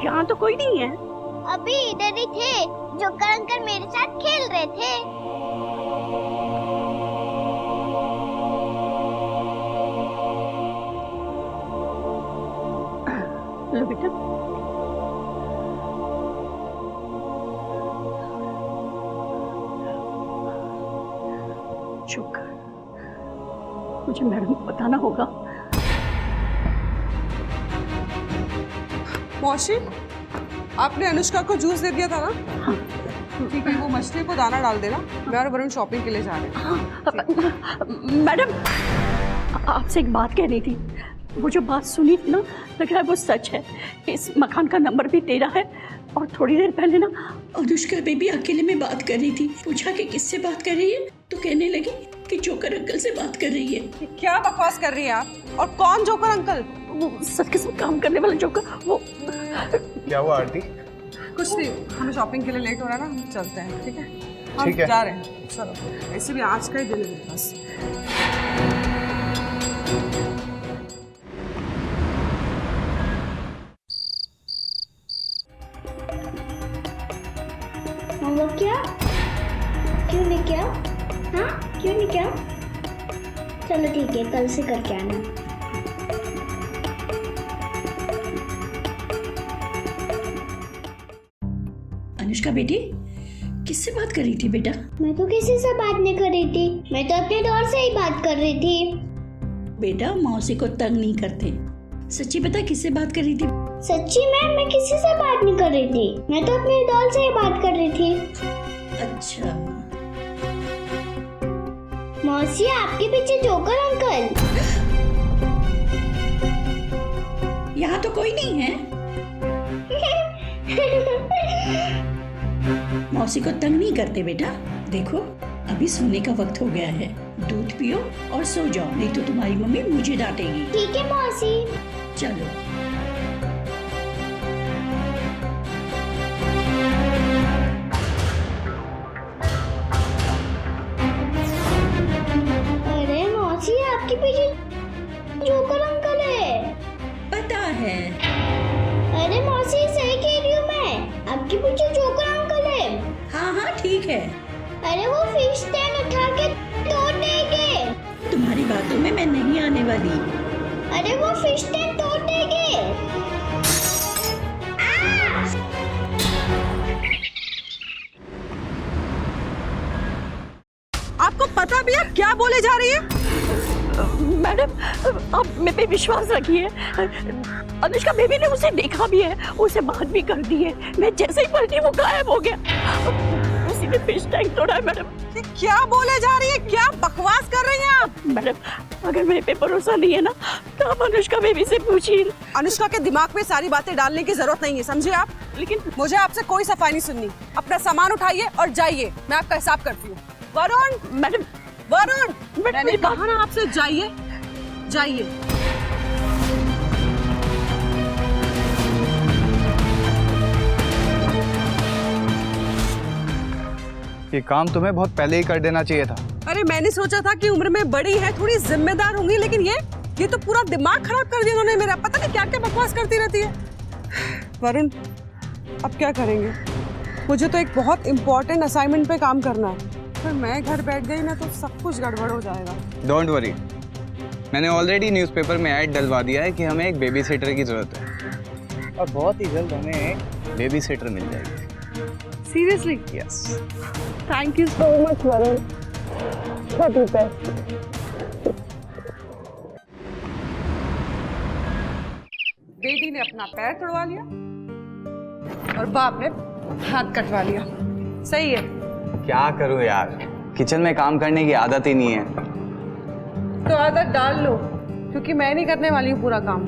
S9: यहाँ तो कोई नहीं है।
S4: अभी इधर ही थे, जोकर अंकल मेरे साथ खेल रहे थे।
S9: लो बेटा, जोकर, मुझे मैडम को बताना होगा।
S12: मौसी, आपने अनुष्का को जूस दे दिया था ना?
S9: हाँ।
S12: ठीक है, वो मछली को दाना डाल देना। मैं और वरुण शॉपिंग के लिए जा रहे हैं।
S9: मैडम, आपसे एक बात कहनी थी। वो जो बात सुनी थी ना, लग रहा है वो सच है। इस मकान का नंबर भी तेरा है। और थोड़ी देर पहले ना अनुष्का बेबी अकेले में बात कर रही थी। पूछा कि किससे बात कर रही है, तो कहने लगी कि जोकर अंकल से बात कर रही है।
S12: क्या बकवास कर रही हैं आप? और कौन जोकर अंकल?
S9: वो सर्कस में काम करने वाला जोकर। वो
S11: क्या हुआ आरती?
S12: कुछ नहीं, हमें शॉपिंग के लिए लेट हो रहा है ना, हम चलते हैं। ठीक है, हम
S11: ठीक है।
S12: जा रहे हैं। चलो, ऐसे भी आज का ही दिन है मेरे पास।
S4: वो क्या? क्यों नहीं क्या? हाँ क्यों नहीं क्या? चलो ठीक है, कल से करके आना।
S9: अनुष्का बेटी किससे बात कर रही थी बेटा?
S4: मैं तो किसी से बात नहीं कर रही थी, मैं तो अपने दौर से ही बात कर रही थी।
S9: बेटा मौसी को तंग नहीं करते। सच्ची बता किससे बात कर रही थी?
S4: सच्ची मैं किसी से बात नहीं कर रही थी, मैं तो अपने दौर से ही बात कर रही थी।
S9: अच्छा
S4: मौसी, आपके पीछे जोकर अंकल।
S9: यहाँ तो कोई नहीं है। मौसी को तंग नहीं करते बेटा। देखो अभी सोने का वक्त हो गया है, दूध पियो और सो जाओ, नहीं तो तुम्हारी मम्मी मुझे डांटेगी।
S4: ठीक है मौसी।
S9: चलो।
S4: अरे मौसी, आपके पीछे जोकर अंकल है।
S9: पता है।
S4: अरे मौसी, सही कह रही हूँ मैं, आपके पीछे जोकर अंकल है।
S9: हाँ हाँ ठीक है।
S4: अरे वो फिश टैंक उठा के तोड़ देंगे।
S9: तुम्हारी बातों में मैं नहीं आने वाली।
S4: अरे वो फिश टैंक तोड़ देंगे।
S12: आपको पता भी है क्या बोले जा रही है?
S9: मैडम आप मेरे पे विश्वास रखिए, अनुष्का बेबी ने उसे देखा भी है, उसे बात भी कर दी है। मैं जैसे ही पलटी वो गायब हो गया, उसी ने फिश टैंक तोड़ा है मैडम।
S12: ये क्या बोले जा रही है, क्या बकवास कर रही हैं आप?
S9: मैडम अगर मेरे पे भरोसा नहीं है ना तो आप अनुष्का बेबी से पूछिए।
S12: अनुष्का के दिमाग में सारी बातें डालने की जरूरत नहीं है, समझे आप?
S9: लेकिन
S12: मुझे आपसे कोई सफाई नहीं सुननी। अपना सामान उठाइए और जाइए, मैं आपका हिसाब करती हूँ। वरुण,
S9: मैडम
S12: वरुण, मैंने कहा ना आपसे जाइए, जाइए।
S11: ये काम तुम्हें बहुत पहले ही कर देना चाहिए था।
S12: अरे मैंने सोचा था कि उम्र में बड़ी है, थोड़ी जिम्मेदार होंगी, लेकिन ये तो पूरा दिमाग खराब कर दिया उन्होंने मेरा। पता नहीं क्या क्या बकवास करती रहती है। वरुण, अब क्या करेंगे? मुझे तो एक बहुत इंपॉर्टेंट असाइनमेंट पे काम करना है। अगर मैं घर बैठ गई ना तो सब कुछ गड़बड़ हो जाएगा।
S11: डोंट वरी, मैंने ऑलरेडी न्यूज़पेपर में ऐड डलवा दिया है कि हमें एक बेबी सिटर की जरूरत है, और बहुत ही जल्द हमें एक बेबी सिटर मिल जाएगी।
S12: Seriously?
S11: Yes.
S12: Thank you so much Varun, बहुत ही बेस्ट। बेटी ने अपना पैर तोड़वा लिया और बाप ने हाथ कटवा लिया। सही है।
S11: क्या करूं यार, किचन में काम करने की आदत ही नहीं है।
S12: तो आदत डाल लो, क्योंकि मैं नहीं करने वाली हूँ पूरा काम।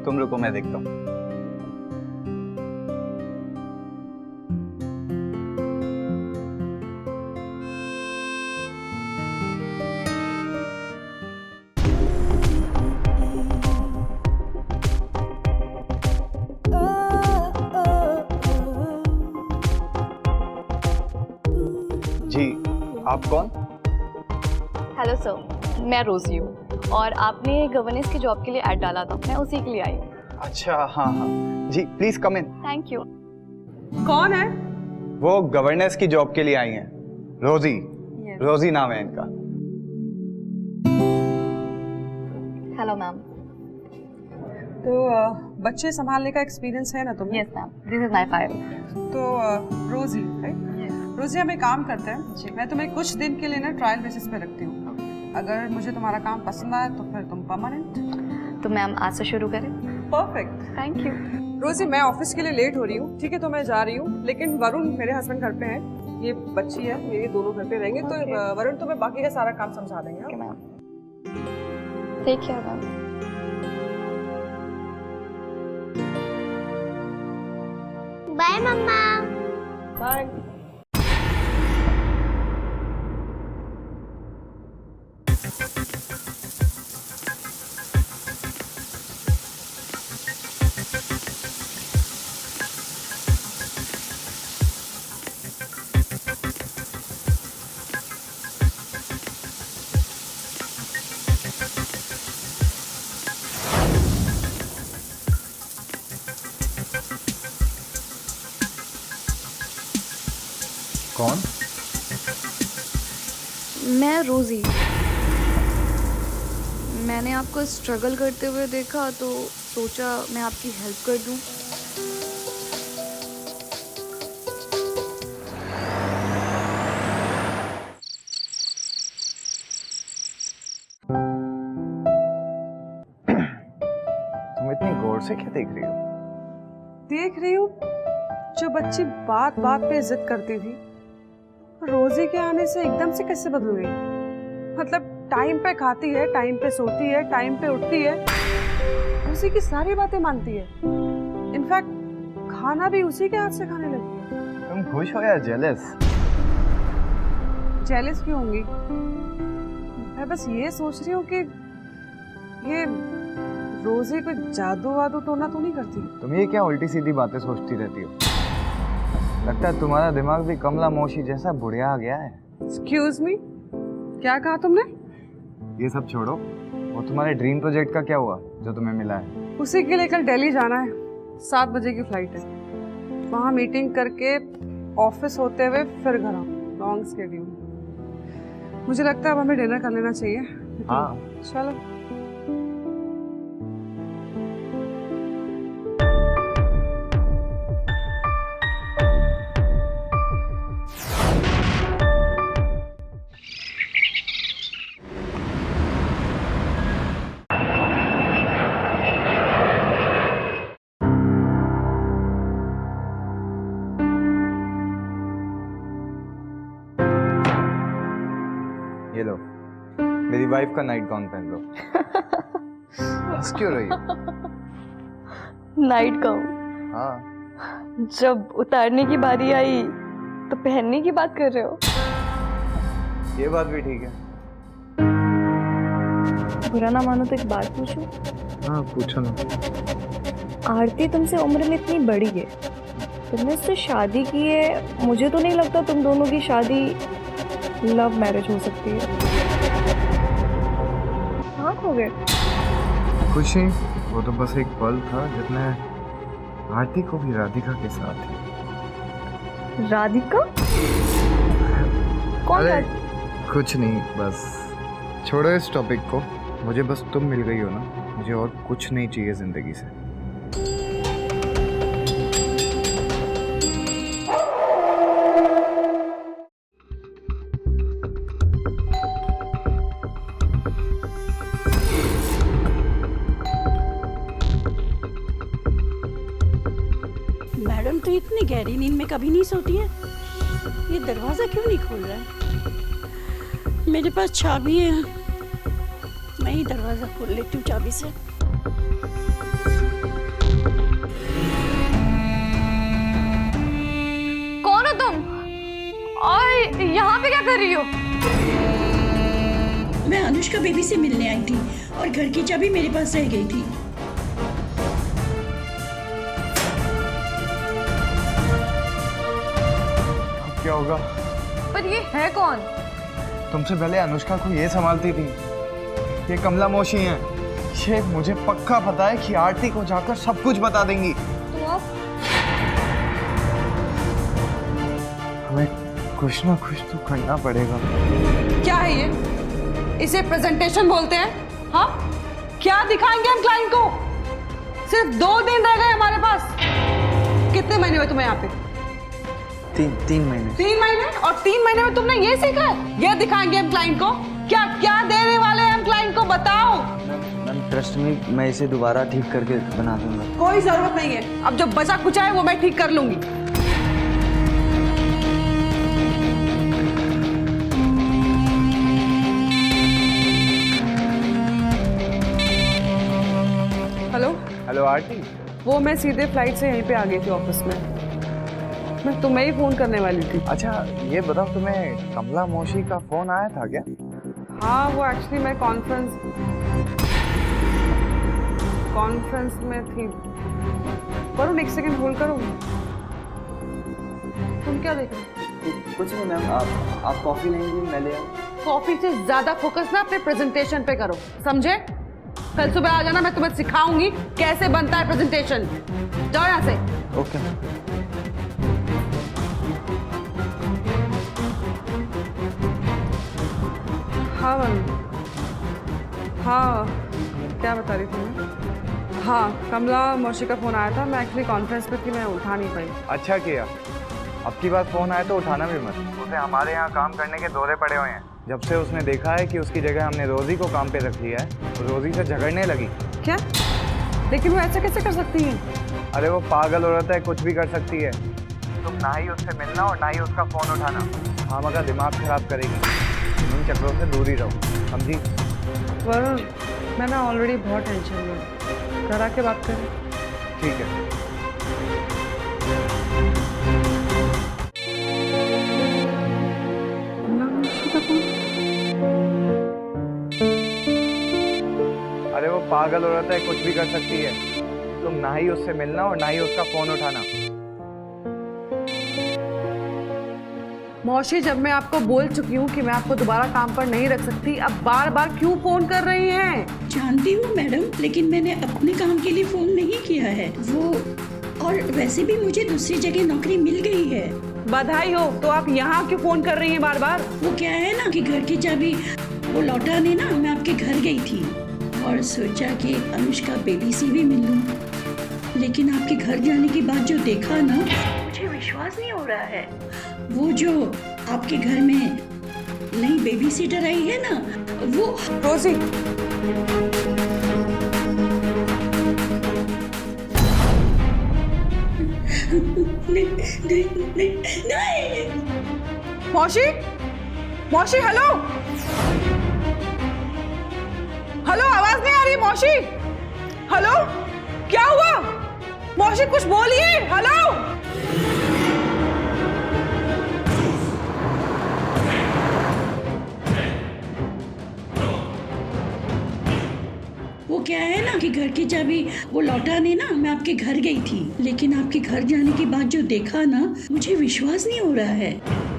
S11: तुम रुको, मैं देखता हूँ। जी, आप कौन?
S8: हेलो सर, मैं रोजी हूँ और आपने गवर्नेंस की जॉब के लिए ऐड डाला था, मैं उसी के लिए आई हूँ।
S11: अच्छा, हाँ हाँ जी, please come in.
S8: Thank you.
S12: कौन है?
S11: वो गवर्नेंस की जॉब के लिए आई हैं, रोजी। रोजी नाम है इनका।
S8: Hello ma'am.
S12: तो बच्चे संभालने का एक्सपीरियंस है ना तुम्हें?
S8: Yes ma'am, this is my file.
S12: तो रोजी, राइट? रोजी, हम एक काम करते हैं, मैं तुम्हें कुछ दिन के लिए ना ट्रायल बेसिस पे रखती हूँ। अगर मुझे तुम्हारा काम पसंद आया तो फिर तुम परमानेंट।
S8: तो मैम आज से शुरू करें?
S12: Perfect,
S8: thank you.
S12: रोजी, मैं ऑफिस के लिए लेट हो रही हूँ, ठीक है? तो मैं जा रही हूँ, लेकिन वरुण मेरे हस्बैंड घर पे हैं, ये बच्ची है मेरी, दोनों घर पे रहेंगे। तो वरुण तुम्हें बाकी का सारा काम समझा देंगे।
S8: Okay ma'am, take care ma'am.
S4: Bye मम्मा।
S12: बाय।
S11: कौन?
S8: मैं रोजी। मैंने आपको स्ट्रगल करते हुए देखा तो सोचा मैं आपकी हेल्प कर दूं।
S11: तुम इतनी गौर से क्या देख रही हो?
S12: देख रही हूँ जो बच्ची बात बात पे जिद करती थी, रोजी के आने से एकदम से कैसे बदल गई। मतलब टाइम पे खाती है, टाइम पे सोती है, टाइम पे उठती है, उसी की सारी बातें मानती है। इनफैक्ट खाना भी उसी के हाथ से खाने लगी है।
S11: तुम खुश हो या जेलस?
S12: जेलस क्यों होंगी? मैं बस ये सोच रही हूँ कि ये रोजी कोई जादू वादू टोना तो नहीं करती।
S11: तुम ये क्या उल्टी सीधी बातें सोचती रहती हो? लगता है तुम्हारा दिमाग भी कमला मौसी जैसा बुढ़िया आ गया है।
S12: एक्सक्यूज मी, क्या कहा तुमने?
S11: ये सब छोड़ो, वो तुम्हारे ड्रीम प्रोजेक्ट का क्या हुआ जो तुम्हें मिला है?
S12: उसी के लिए कल दिल्ली जाना है, 7 बजे की फ्लाइट है। वहाँ मीटिंग करके ऑफिस होते हुए फिर घर आओ। Long schedule. मुझे लगता है अब हमें डिनर कर लेना चाहिए।
S11: हाँ
S12: चलो।
S11: ये लो, मेरी वाइफ का नाइट गाउन पहन लो। हंस क्यों रही हो?
S6: Night gown?
S11: हाँ।
S6: जब उतारने की बारी आई तो पहनने की बात कर रहे हो?
S11: ये बात भी ठीक है।
S6: बुरा ना मानो तो एक बात पूछूं?
S11: हाँ पूछो ना।
S6: आरती तुमसे उम्र में इतनी बड़ी है, तुमने उससे शादी की है, मुझे तो नहीं लगता तुम दोनों की शादी लव मैरिज हो सकती है। हाँ हो गए?
S11: कुछ नहीं, वो तो बस एक पल था जिसमें आरती को भी राधिका के साथ है।
S6: राधिका? कौन
S11: अरे
S6: राधिका?
S11: कुछ नहीं, बस छोड़ो इस टॉपिक को। मुझे बस तुम मिल गई हो ना, मुझे और कुछ नहीं चाहिए जिंदगी से।
S9: मैडम तो इतनी गहरी नींद में कभी नहीं सोती है। ये दरवाज़ा क्यों नहीं खोल रहा है? मेरे पास चाबी है, मैं ही दरवाज़ा खोल लेती हूँ चाबी से।
S6: कौन हो तुम? और यहाँ पे क्या कर रही हो?
S9: मैं अनुष्का बेबी से मिलने आई थी और घर की चाबी मेरे पास रह गई थी।
S11: क्या होगा?
S6: पर ये है कौन?
S11: तुमसे पहले अनुष्का को ये संभालती थी। ये कमला मौसी हैं। ये मुझे पक्का पता है कि आरती को जाकर सब कुछ बता देंगी। हमें कुछ ना कुछ तो करना पड़ेगा।
S12: क्या है ये? इसे प्रेजेंटेशन बोलते हैं? हाँ, क्या दिखाएंगे हम क्लाइंट को? सिर्फ 2 दिन रह गए हमारे पास। कितने महीने हुए तुम्हें यहाँ पे?
S11: 3 महीने।
S12: 3 महीने? और 3 महीने में तुमने ये सीखा है? ये दिखाएंगे हम क्लाइंट को? क्या क्या देने वाले हैं हम क्लाइंट को, बताओ।
S11: मैम ट्रस्ट मी, मैं इसे दोबारा ठीक करके बना दूंगा।
S12: कोई जरूरत नहीं है, अब जो बचा कुचा है वो मैं ठीक कर लूंगी। हेलो
S11: हेलो आरती।
S12: वो मैं सीधे फ्लाइट से यहीं पे आ गई थी ऑफिस में। मैं तुम्हें ही फोन करने वाली थी।
S11: अच्छा ये बताओ, तुम्हें कमला मौसी का फोन आया था क्या?
S12: हाँ, वो एक्चुअली मैं कॉन्फ्रेंस में थी। वरुण एक सेकंड होल्ड करो। तुम क्या देख रहे हो?
S11: कुछ नहीं मैम, आप कॉफी लेंगी, मैं ले आऊँ?
S12: कॉफी से ज्यादा फोकस ना अपने प्रेजेंटेशन पे करो, समझे? कल सुबह आ जाना, मैं तुम्हें सिखाऊंगी कैसे बनता है प्रेजेंटेशन। जाओ यहाँ से।
S11: ओके।
S12: हाँ वरुण, हाँ क्या बता रही थी मैं? हाँ, कमला मौसी का फोन आया था। मैं एक्चुअली कॉन्फ्रेंस पे थी, मैं उठा नहीं पाई।
S11: अच्छा किया, अब की बार फोन आया तो उठाना भी मत। उसे हमारे यहाँ काम करने के दौरे पड़े हुए हैं। जब से उसने देखा है कि उसकी जगह हमने रोजी को काम पे रख लिया है, तो रोजी से झगड़ने लगी।
S12: क्या? लेकिन वो ऐसा कैसे कर सकती है?
S11: अरे वो पागल औरत है, कुछ भी कर सकती है। तुम ना ही उससे मिलना और ना ही उसका फोन उठाना। हाँ मगर दिमाग खराब करेगी। इन चक्रों से दूर ही रहो, समझी?
S12: वरुण, मैं ना ऑलरेडी बहुत टेंशन में हूँ। घर आके बात करें?
S11: ठीक है। अरे वो पागल औरत है, कुछ भी कर सकती है। तुम ना ही उससे मिलना और ना ही उसका फोन उठाना।
S12: मौसी, जब मैं आपको बोल चुकी हूँ कि मैं आपको दोबारा काम पर नहीं रख सकती, अब बार बार क्यों फोन कर रही हैं?
S9: जानती हूँ मैडम, लेकिन मैंने अपने काम के लिए फोन नहीं किया है। वो और वैसे भी मुझे दूसरी जगह नौकरी मिल गई है।
S12: बधाई हो। तो आप यहाँ क्यों फोन कर रही हैं बार बार?
S9: वो क्या है ना कि घर की चाबी वो लौटाने ना मैं आपके घर गई थी और सोचा कि अनुष्का बेबी से भी मिल लूं। लेकिन आपके घर जाने के बाद जो देखा ना, मुझे विश्वास नहीं हो रहा है। वो जो आपके घर में नई बेबी सीटर आई है ना, वो
S12: रोजी,
S9: नहीं।
S12: मौसी, मौसी हेलो। हेलो, आवाज नहीं आ रही मौसी? हेलो, क्या हुआ? मौसी कुछ बोलिए। हेलो,
S9: वो क्या है ना कि घर की चाबी वो लौटा नहीं ना, मैं आपके घर गई थी, लेकिन आपके घर जाने के बाद जो देखा ना, मुझे विश्वास नहीं हो रहा है।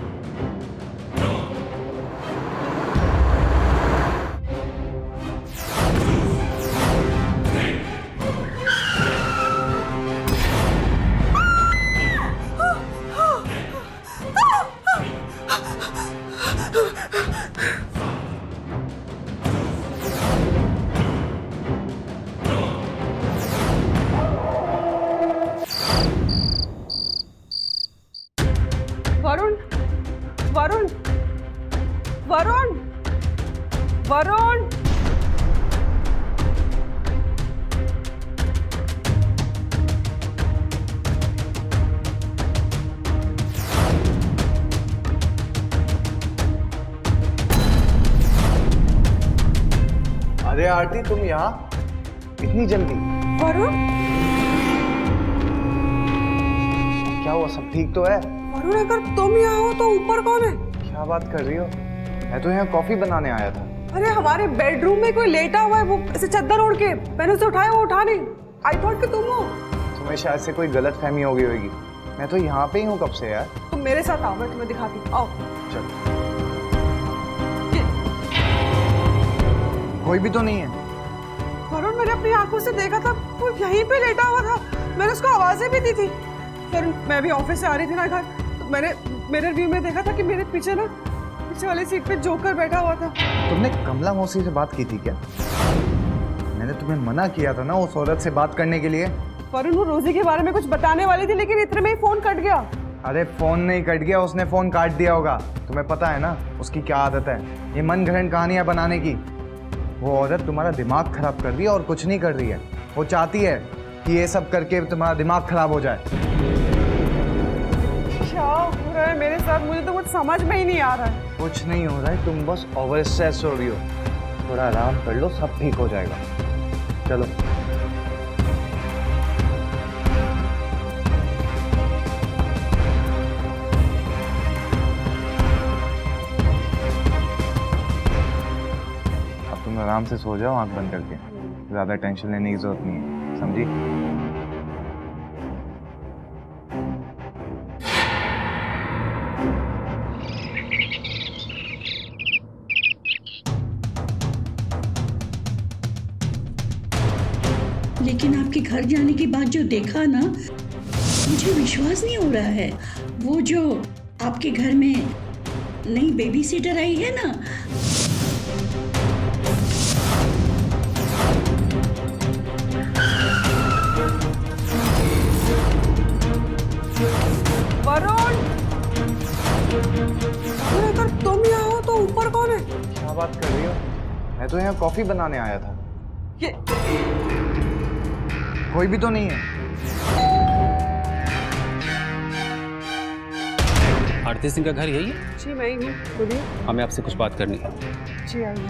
S12: वरुण, वरुण, वरुण, वरुण।
S11: अरे आरती, तुम यहाँ इतनी जल्दी?
S12: वरुण,
S11: क्या हुआ, सब ठीक तो है?
S12: वरुण, अगर तुम यहाँ हो तो ऊपर कौन है?
S11: क्या बात कर रही हो? मैं तो यहाँ कॉफी बनाने आया था।
S12: अरे हमारे बेडरूम में कोई लेटा हुआ है, वो ऐसे चादर ओढ़ के। मैंने उसे उठाया, वो उठा नहीं। आई थॉट कि तुम हो।
S11: तुम्हें शायद से कोई गलत फहमी हो गई होगी। मैं तो यहाँ पे ही हूँ कब से यार।
S12: तुम मेरे साथ आओ, मैं तुम्हें दिखाती हूँ। आओ।
S11: चल। कोई भी तो नहीं है।
S12: वरुण, मैंने अपनी आंखों से देखा था, वो यहीं पे लेटा हुआ था। मैंने उसको आवाजें भी दी थी। वरुण, मैं भी ऑफिस से आ रही थी ना घर, तो मैंने मेरे व्यू में देखा था कि मेरे पीछे ना, पीछे वाली सीट पे जोकर बैठा हुआ था।
S11: तुमने कमला मौसी से बात की थी क्या? मैंने तुम्हें मना किया था ना उस औरत से बात करने के लिए।
S12: वरुण, वो रोजी के बारे में कुछ बताने वाली थी, लेकिन इतने में ही फोन कट गया।
S11: अरे फोन नहीं कट गया, उसने फोन काट दिया होगा। तुम्हें पता है ना उसकी क्या आदत है, ये मन घड़ंट कहानियां बनाने की। वो औरत तुम्हारा दिमाग खराब कर रही है और कुछ नहीं कर रही है। वो चाहती है कि ये सब करके तुम्हारा दिमाग खराब हो जाए।
S12: क्या हो रहा है मेरे साथ? मुझे तो कुछ समझ में ही नहीं आ रहा है।
S11: कुछ नहीं हो रहा है, तुम बस ओवर स्ट्रेस हो रही हो। थोड़ा आराम कर लो, सब ठीक हो जाएगा। चलो। अब तुम आराम से सो जाओ, आंख बंद करके। ज्यादा टेंशन लेने की जरूरत नहीं है, समझी?
S9: लेकिन आपके घर जाने के बाद जो देखा ना, मुझे विश्वास नहीं हो रहा है। वो जो आपके घर में नई बेबी सीटर आई है ना,
S12: वरुण, अगर तुम यहाँ हो तो ऊपर कौन है?
S11: क्या बात कर रही हो? मैं तो यहाँ कॉफी बनाने आया था।
S12: ये
S11: कोई भी तो नहीं है।
S13: आरती सिंह का घर यही है?
S12: जी मैं ही हूँ, बोलिए।
S13: हमें आपसे कुछ बात करनी है।
S12: जी आइए।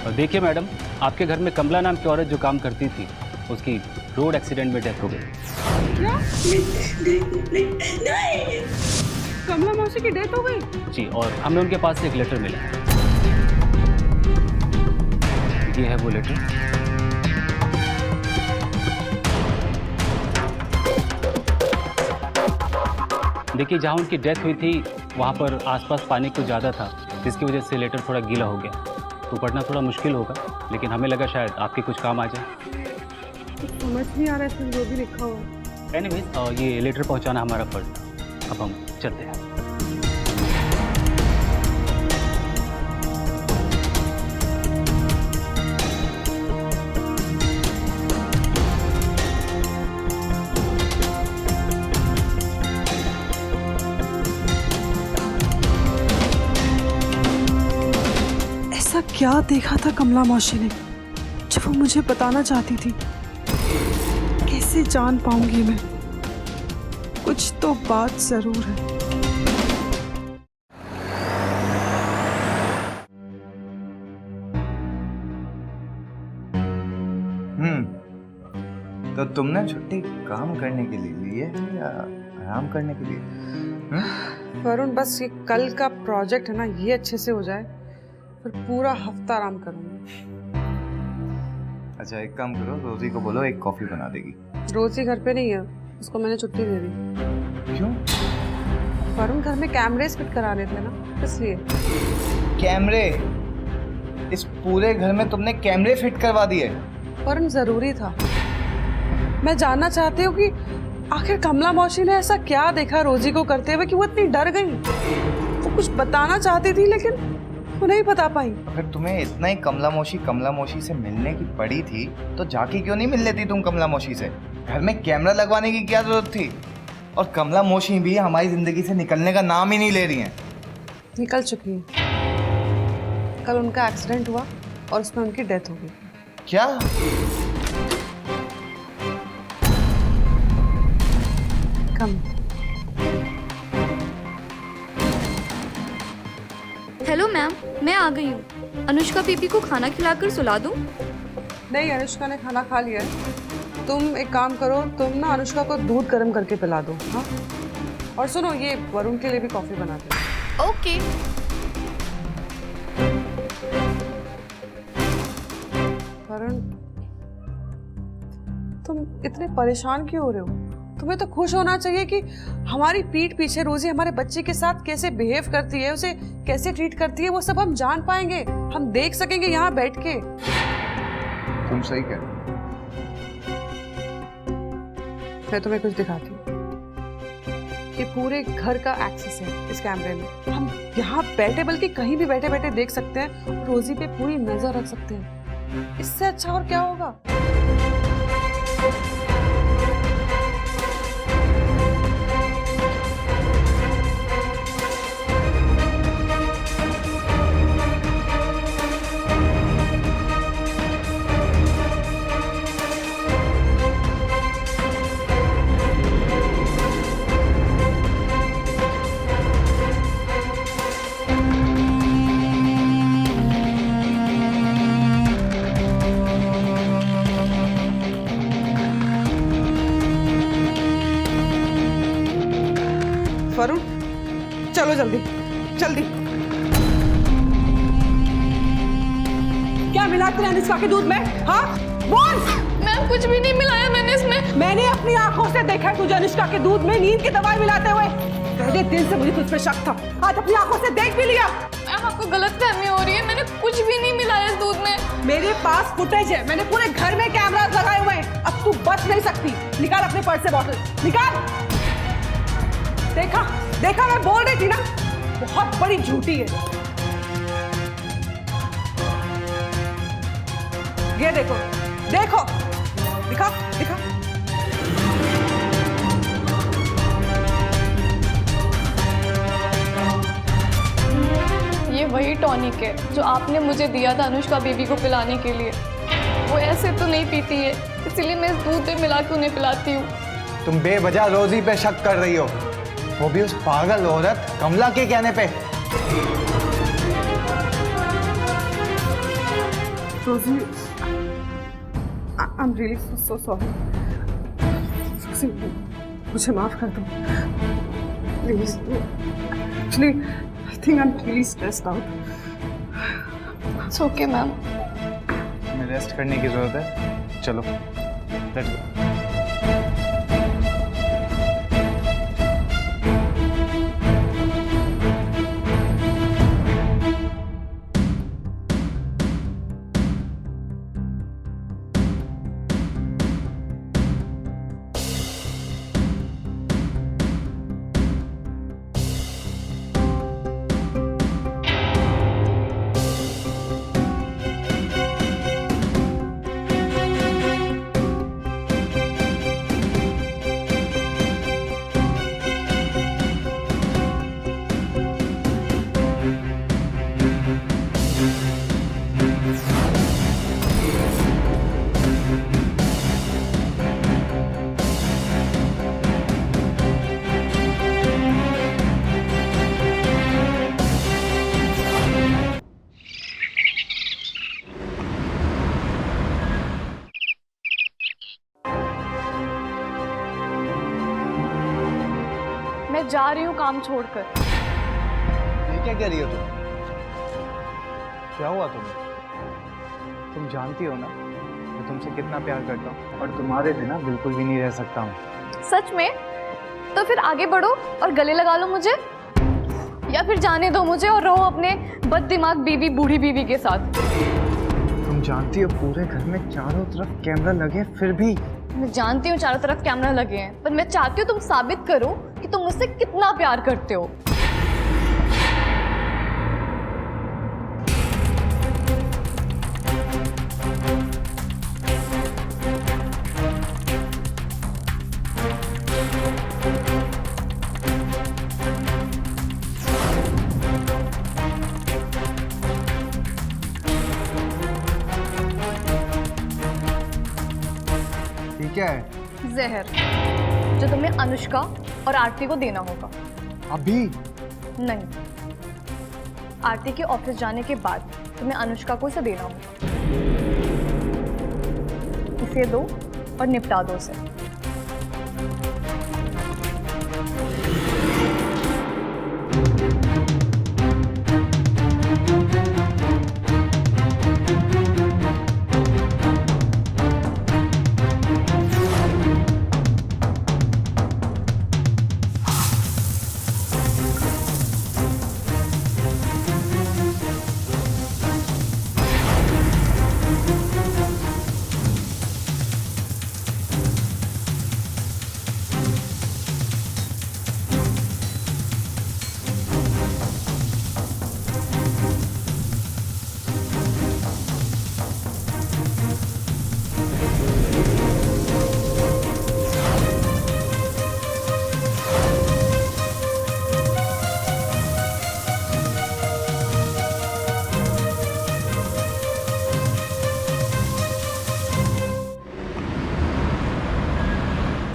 S13: और देखिए मैडम, आपके घर में कमला नाम की औरत जो काम करती थी, उसकी रोड एक्सीडेंट में डेथ हो गई।
S12: क्या?
S9: नहीं।
S12: कमला मौसी की डेथ हो गई?
S13: जी, और हमें उनके पास से एक लेटर मिला। ये है वो लेटर। देखिए, जहाँ उनकी डेथ हुई थी वहाँ पर आसपास पानी कुछ ज़्यादा था, जिसकी वजह से लेटर थोड़ा गीला हो गया। तो पढ़ना थोड़ा मुश्किल होगा, लेकिन हमें लगा शायद आपके कुछ काम आ जाए।
S12: समझ नहीं आ रहा है इसमें जो भी लिखा हुआ है।
S13: एनीवेज, ये लेटर पहुँचाना हमारा फर्ज था। अब हम चलते हैं।
S12: ऐसा क्या देखा था कमला मौसी ने जो वो मुझे बताना चाहती थी? कैसे जान पाऊंगी मैं? कुछ तो बात जरूर है।
S11: तो तुमने छुट्टी काम करने के लिए ली है या आराम करने के लिए?
S12: वरुण, बस ये कल का प्रोजेक्ट है ना, ये अच्छे से हो जाए, फिर पूरा हफ्ता आराम करूंगी।
S11: अच्छा एक काम करो, रोजी को बोलो एक कॉफी बना देगी।
S12: रोजी घर पे नहीं है, उसको मैंने छुट्टी दे दी।
S11: क्यों?
S12: वरुण, घर में कैमरेस फिट कराने थे ना, इसलिए।
S11: कैमरे? इस पूरे घर में तुमने कैमरे फिट करवा दिए?
S12: वरुण, जरूरी था। मैं जानना चाहती हूँ कि आखिर कमला मौसी ने ऐसा क्या देखा रोजी को करते हुए कि वो इतनी डर गई। वो कुछ बताना चाहती थी लेकिन वो नहीं बता पाई।
S11: अगर तुम्हें इतना ही कमला मौसी से मिलने की पड़ी थी तो जाके क्यों नहीं मिल लेती तुम कमला मौसी से? घर में कैमरा लगवाने की क्या जरूरत थी? और कमला मौसी भी हमारी जिंदगी से निकलने का नाम ही नहीं ले रही हैं।
S12: निकल चुकी है। कल उनका एक्सीडेंट हुआ और उसमें उनकी डेथ हो गई।
S11: क्या?
S6: हेलो मैम, मैं आ गई हूँ। अनुष्का बीबी को खाना खिलाकर सुला दूँ?
S12: नहीं, अनुष्का ने खाना खा लिया है। तुम एक काम करो, तुम ना अनुष्का को दूध गर्म करके पिला दो। हाँ, और सुनो, ये वरुण के लिए भी कॉफी बना दो।
S6: ओके।
S12: वरुण, तुम इतने परेशान क्यों हो रहे हो? तुम्हें तो खुश होना चाहिए कि हमारी पीठ पीछे रोजी हमारे बच्चे के साथ कैसे बिहेव करती है, उसे कैसे ट्रीट करती है, वो सब हम जान पाएंगे, हम देख सकेंगे यहाँ बैठ के।
S11: तुम सही कह रहे हो।
S12: मैं तुम्हें कुछ दिखाती हूँ। ये पूरे घर का एक्सेस है इस कैमरे में। हम यहाँ बैठे, बल्कि कहीं भी बैठे बैठे देख सकते हैं, रोजी पे पूरी नजर रख सकते हैं। इससे अच्छा और क्या होगा? वरुण, चलो जल्दी जल्दी। क्या मिला तेरे अनुष्का के दूध में? हाँ बोल।
S6: मैम, कुछ भी नहीं मिलाया मैंने इसमें।
S12: मैंने अपनी आंखों से देखा है तुझे अनुष्का के दूध में नींद की दवाई मिलाते हुए। पहले दिन से मुझे तुझ पे शक था, आज अपनी आंखों से देख भी लिया।
S6: मैम, आपको गलतफहमी हो रही है, मैंने कुछ भी नहीं मिलाया इस दूध में।
S12: मेरे पास फुटेज है, मैंने पूरे घर में कैमरा लगाए हुए हैं। अब तू बच नहीं सकती। निकाल अपने पर्स से बॉटल, निकाल। देखा देखा, मैं बोल रही थी ना, बहुत बड़ी झूठी है। ये देखो देखो, दिखा दिखा।
S6: ये वही टॉनिक है जो आपने मुझे दिया था अनुष्का बेबी को पिलाने के लिए। वो ऐसे तो नहीं पीती है, इसीलिए मैं इस दूध में मिला के उन्हें पिलाती हूँ।
S11: तुम बेवजह रोजी पे शक कर रही हो, वो भी उस पागल औरत कमला के कहने पे।
S12: रोजी, I'm really so sorry. मुझे माफ कर दो please. Actually, I think I'm really stressed out.
S6: It's okay, ma'am.
S11: तुम्हें रेस्ट करने की जरूरत है, चलो लेट्स गो।
S6: मैं जा रही हूँ काम छोड़कर।
S11: ये क्या कह रही हो तुम? क्या हुआ तुम्हें? तुम जानती हो ना मैं तुमसे कितना प्यार करता हूँ और तुम्हारे बिना बिल्कुल भी नहीं रह सकता हूँ।
S6: सच में? तो फिर आगे बढ़ो और गले लगा लो मुझे, या फिर जाने दो मुझे और रहो अपने बददिमाग बीवी, बूढ़ी बीवी के साथ।
S11: तुम जानती हो पूरे घर में चारों तरफ कैमरा लगे, फिर भी।
S6: मैं जानती हूँ चारों तरफ कैमरा लगे हैं, पर मैं चाहती हूँ तुम साबित करो कि तुम मुझसे कितना प्यार करते हो।
S11: क्या है?
S6: जहर, जो तुम्हें अनुष्का और आरती को देना होगा।
S11: अभी
S6: नहीं, आरती के ऑफिस जाने के बाद तुम्हें अनुष्का को इसे देना होगा। इसे दो और निपटा दो उसे।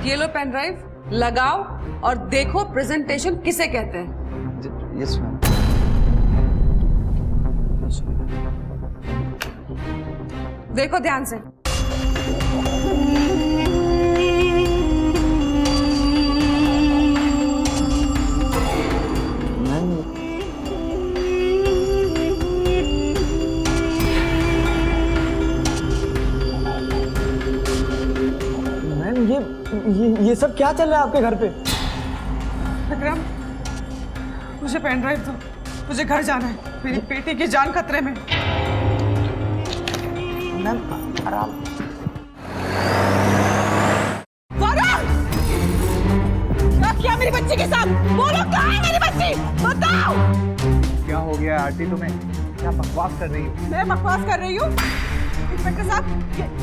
S12: ये लो पेन ड्राइव, लगाओ और देखो प्रेजेंटेशन किसे कहते हैं।
S11: Yes ma'am.
S12: देखो ध्यान से।
S11: ये सब क्या चल रहा है आपके घर पे?
S12: विक्रम, मुझे पेन ड्राइव दो, मुझे घर जाना है, मेरी बेटी की जान खतरे में।
S11: मैम आराम।
S12: क्या किया मेरी बच्ची के साथ? बोलो कहाँ है मेरी बच्ची? बताओ।
S11: क्या हो गया आरती तुम्हें? क्या बकवास कर रही हो?
S12: मैं बकवास कर रही हूँ? इंस्पेक्टर साहब,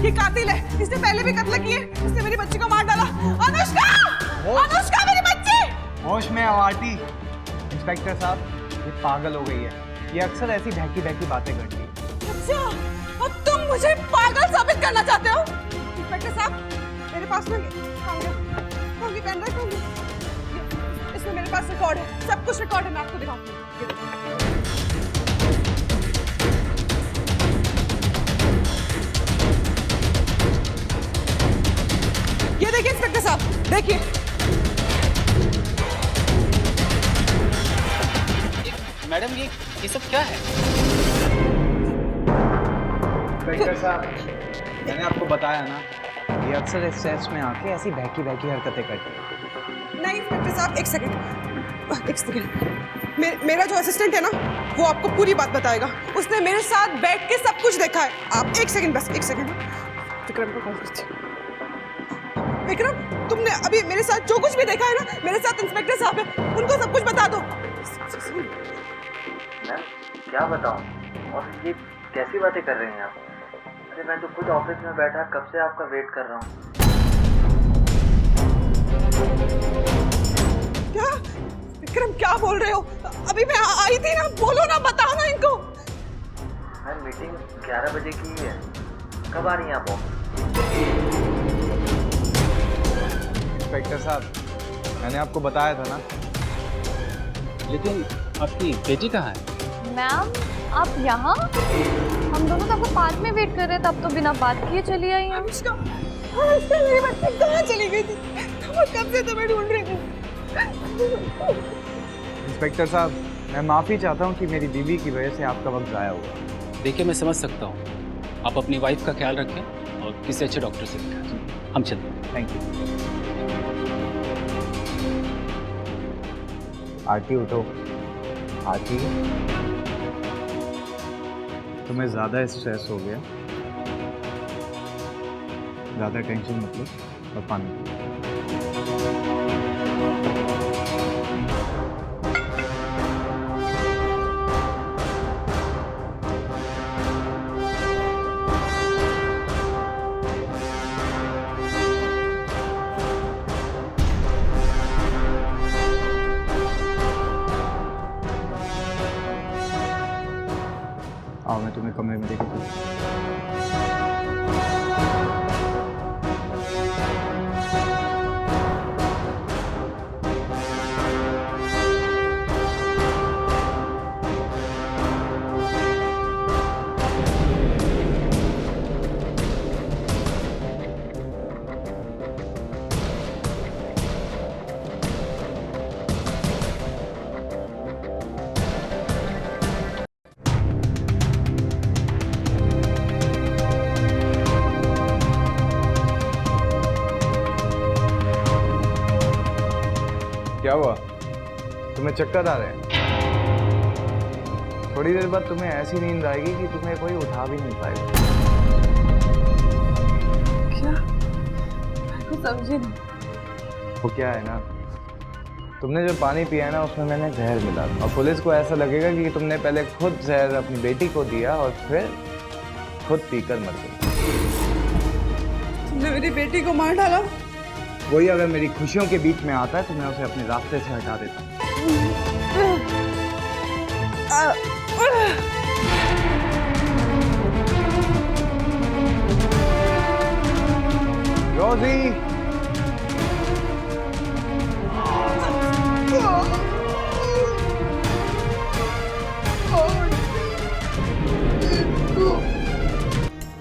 S12: ये कातिल है, इसने पहले भी कत्ल किए, इसने मेरी बच्ची को मार डाला। अनुष्का! अनुष्का मेरी बच्ची!
S11: होश में आओ आरती। इंस्पेक्टर साहब, ये पागल हो गई है, ये अक्सर ऐसी बहकी बहकी बातें करती है।
S12: अच्छा, अब तुम मुझे पागल साबित करना चाहते हो? इंस्पेक्टर साहब, मेरे पास में पेन ड्राइव होंगी, इसमें मेरे पास रिकॉर्ड है, सब कुछ रिकॉर्ड है, मैं आपको दिखाऊंगी। ये देखिए इंस्पेक्टर साहब, देखिए।
S13: मैडम ये सब क्या है?
S11: इंस्पेक्टर साहब, मैंने आपको बताया ना, ये अक्सर इस सेट्स में आके ऐसी बहकी बहकी हरकतें करती है।
S12: नहीं इंस्पेक्टर साहब, एक सेकंड। मेरा जो असिस्टेंट है ना, वो आपको पूरी बात बताएगा। उसने मेरे साथ बैठ के सब कुछ देखा है। आप एक सेकंड, बस एक सेकंड। विक्रम को कॉल करती। विक्रम, तुमने अभी मेरे साथ जो कुछ भी देखा है ना, मेरे साथ इंस्पेक्टर साहब है, उनको सब कुछ बता दो।
S14: मैम क्या बताऊं? और ये कैसी बातें कर रही हैं आप? अरे मैं तो खुद ऑफिस में बैठा कब से आपका वेट कर रहा हूँ।
S12: क्या विक्रम, क्या बोल रहे हो? अभी मैं आई थी ना, बोलो ना, बताओ ना इनको।
S14: मैम मीटिंग 11 बजे की है, कब आ रही हैं आप ऑफिस?
S11: इंस्पेक्टर साहब, मैंने आपको बताया था ना।
S13: लेकिन आपकी बेटी कहाँ है?
S6: मैम, आप यहाँ? हम दोनों तो आपको पार्क में वेट कर रहे थे, अब तो बिना बात किए चली आई हैं।
S12: अनुष्का, मेरी बच्ची कहाँ चली गई थी? मैं कब से तुम्हें ढूंढ रही थी।
S11: इंस्पेक्टर साहब, मैं माफ़ी चाहता हूँ कि मेरी बीवी की वजह से आपका वक्त ज़ाया हुआ।
S13: देखिए, मैं समझ सकता हूँ, आप अपनी वाइफ का ख्याल रखें और किसी अच्छे डॉक्टर से दिखाएं। हम चलते हैं।
S11: Thank you. आरती उठो। आरती, तुम्हें ज़्यादा स्ट्रेस हो गया, ज़्यादा टेंशन मत लो और पानी पियो। आओ, मैं तुम्हें कमरे में लेके चलूँ। क्या हुआ? तुम्हें चक्कर आ रहे हैं? थोड़ी देर बाद तुम्हें ऐसी नींद आएगी कि तुम्हें कोई उठा भी नहीं पाएगा।
S12: क्या? मैं कुछ समझी नहीं।
S11: वो क्या है ना, तुमने जो पानी पिया है ना, उसमें मैंने जहर मिला और पुलिस को ऐसा लगेगा कि तुमने पहले खुद जहर अपनी बेटी को दिया और फिर खुद पीकर मर गई।
S12: तुमने मेरी बेटी को मार डाला?
S11: वही अगर मेरी खुशियों के बीच में आता है तो मैं उसे अपने रास्ते से हटा देता हूँ। रोजी,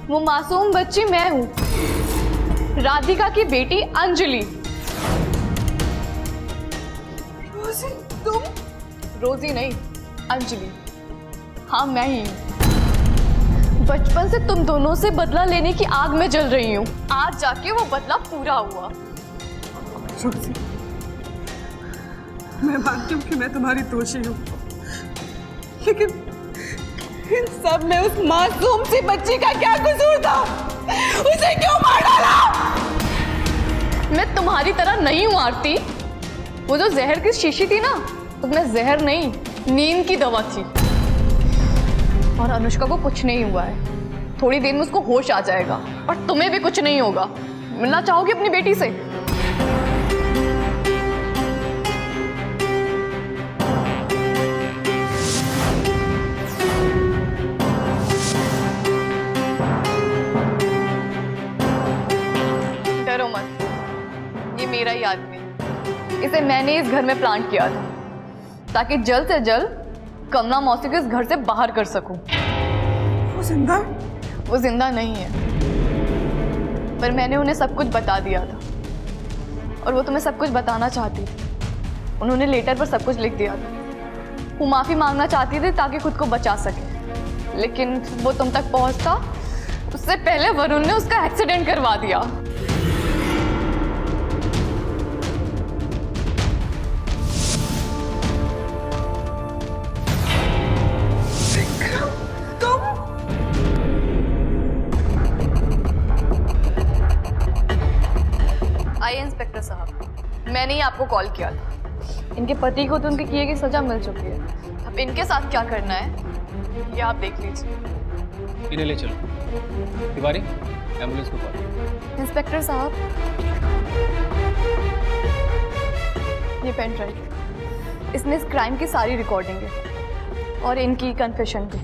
S6: वो मासूम बच्ची मैं हूँ, राधिका की बेटी अंजलि।
S12: रोजी, तुम?
S6: रोजी नहीं, अंजलि। हाँ, मैं ही हूँ। बचपन से तुम दोनों से बदला लेने की आग में जल रही हूँ। आज जाके वो बदला पूरा हुआ।
S12: रोजी, मैं मानती हूँ कि मैं तुम्हारी दोषी हूँ, लेकिन इन सब में उस मासूम सी बच्ची का क्या कसूर था? उसे क्यों मार डाला?
S6: मैं तुम्हारी तरह नहीं हूँ आरती। वो जो जहर की शीशी थी ना, उसमें जहर नहीं, नींद की दवा थी। और अनुष्का को कुछ नहीं हुआ है, थोड़ी देर में उसको होश आ जाएगा। और तुम्हें भी कुछ नहीं होगा। मिलना चाहोगी अपनी बेटी से? डरो मत, ये मेरा ही आदमी है। इसे मैंने इस घर में प्लांट किया था ताकि जल्द से जल्द कमला मौसी को इस घर से बाहर कर सकूं।
S12: वो जिंदा?
S6: वो जिंदा नहीं है, पर मैंने उन्हें सब कुछ बता दिया था और वो तुम्हें सब कुछ बताना चाहती थी। उन्होंने लेटर पर सब कुछ लिख दिया था। वो माफ़ी मांगना चाहती थी ताकि खुद को बचा सके, लेकिन वो तुम तक पहुंचता उससे पहले वरुण ने उसका एक्सीडेंट करवा दिया। आइए इंस्पेक्टर साहब, मैंने ही आपको कॉल किया था। इनके पति को तो उनके किए की सजा मिल चुकी है। अब इनके साथ क्या करना है ये आप देख लीजिए।
S13: इन्हें ले चलो। तिवारी, एम्बुलेंस को कॉल।
S6: इंस्पेक्टर साहब, ये पेन ड्राइव, इसमें इस क्राइम की सारी रिकॉर्डिंग है और इनकी कन्फेशन भी।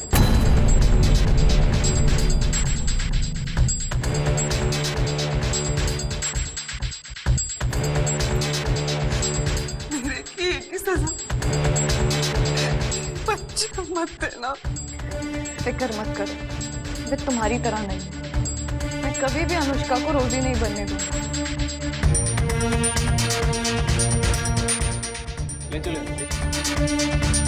S12: बच्ची को मत देना।
S6: फिक्र मत करो, वे तुम्हारी तरह नहीं है। मैं कभी भी अनुष्का को रोजी नहीं बनने दूंगी।
S13: ले चलो।